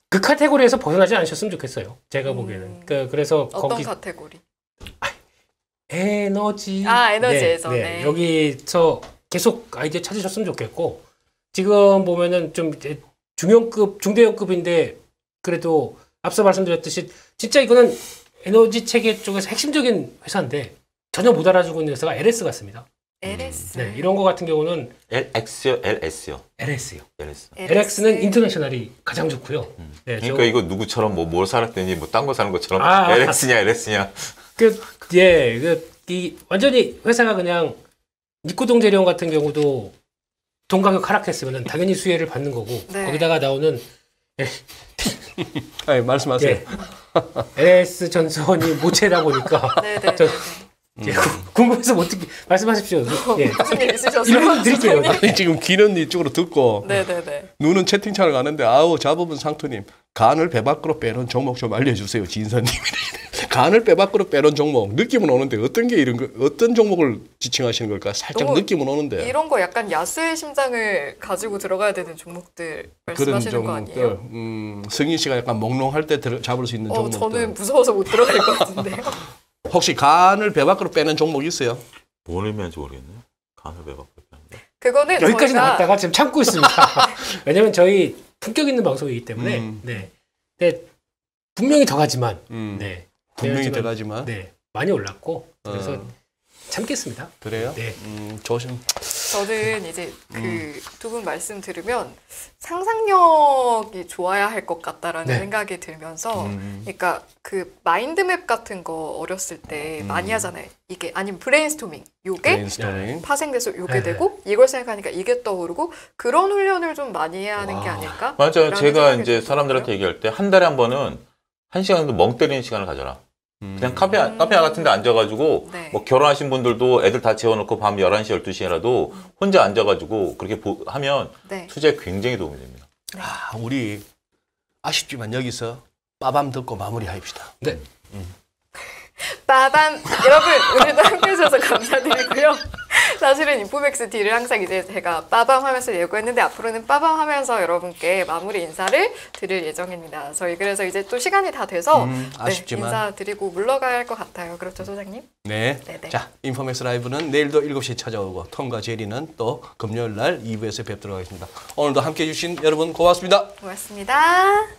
그 카테고리에서 벗어나지 않으셨으면 좋겠어요. 제가 보기에는. 그래서 어떤 거기 카테고리? 에너지. 에너지에서. 네. 여기서 계속 아이디어 찾으셨으면 좋겠고 지금 보면은 좀 이제 중형급, 중대형급인데 그래도 앞서 말씀드렸듯이 진짜 이거는 에너지 체계 쪽에서 핵심적인 회사인데 전혀 못 알아주고 있는 회사가 LS 같습니다. LS. 네, 이런 거 같은 경우는 LX요, LS요. LS요. LS. LX는 인터내셔널이 가장 좋고요. 네, 그러니까 이거 누구처럼 뭘 살았더니 뭐 딴 거 사는 것처럼 아. LX냐 LS냐. 이 완전히 회사가 그냥 니코동 재련 같은 경우도 돈 가격 하락했으면 당연히 수혜를 받는 거고 네. 거기다가 나오는 아니, 말씀하세요. LS 전선이 모체다 보니까 네네. 저- 궁금해서 어떻게 말씀하십시오. 예. 무슨 일 있으셨어요? 1분 드릴게요. 아니, 지금 귀는 이쪽으로 듣고 네네네. 눈은 채팅창을 가는데 아우 잡으면 상투님 간을 배 밖으로 빼는 종목 좀 알려주세요 진선님. 간을 배 밖으로 빼는 종목 느낌은 오는데 어떤 게 어떤 종목을 지칭하시는 걸까 살짝 너무 느낌은 오는데 이런 거 약간 야수의 심장을 가지고 들어가야 되는 종목들 그런 말씀하시는 거 아니에요? 종목들 승희 씨가 약간 몽롱할 때 잡을 수 있는 종목들 저는 무서워서 못 들어갈 것 같은데요. 혹시 간을 배 밖으로 빼는 종목 있어요? 뭘 의미하는지 모르겠네요. 간을 배 밖으로 빼는데. 그거는 여기까지 저희가 나왔다가 지금 참고 있습니다. 왜냐면 저희 품격 있는 방송이기 때문에 네. 근데 분명히 더 가지만 네. 분명히 그래야지만- 들어가지만 네. 많이 올랐고 그래서 참겠습니다. 그래요? 네. 조심. 저는 이제 그 두 분 말씀 들으면 상상력이 좋아야 할 것 같다라는 네. 생각이 들면서 그러니까 그 마인드맵 같은 거 어렸을 때 많이 하잖아요. 이게 아니면 브레인스토밍 요게 브레인스토밍. 파생돼서 요게 네. 되고 이걸 생각하니까 이게 떠오르고 그런 훈련을 좀 많이 해야 하는 게 아닐까? 맞아요. 라는 제가 생각이 이제 들더라고요. 사람들한테 얘기할 때 한 달에 한 번은 1시간 정도 멍 때리는 시간을 가져라. 그냥 카페 같은 데 앉아가지고 네. 뭐 결혼하신 분들도 애들 다 재워놓고 밤 11시, 12시에라도 혼자 앉아가지고 그렇게 하면 네. 투자에 굉장히 도움이 됩니다. 아, 우리 아쉽지만 여기서 빠밤 듣고 마무리합시다. 네. 빠밤! 여러분 오늘도 함께 해주셔서 감사드리고요. 사실은 인포맥스 딜을 항상 이제 제가 빠밤 하면서 예고했는데 앞으로는 빠밤 하면서 여러분께 마무리 인사를 드릴 예정입니다. 저희 그래서 이제 또 시간이 다 돼서 아쉽지만 인사드리고 물러가야 할 것 같아요. 그렇죠, 소장님? 네. 네네. 자, 인포맥스 라이브는 내일도 7시에 찾아오고 톰과 제리는 또 금요일 날 2부에서 뵙도록 하겠습니다. 오늘도 함께해 주신 여러분 고맙습니다. 고맙습니다.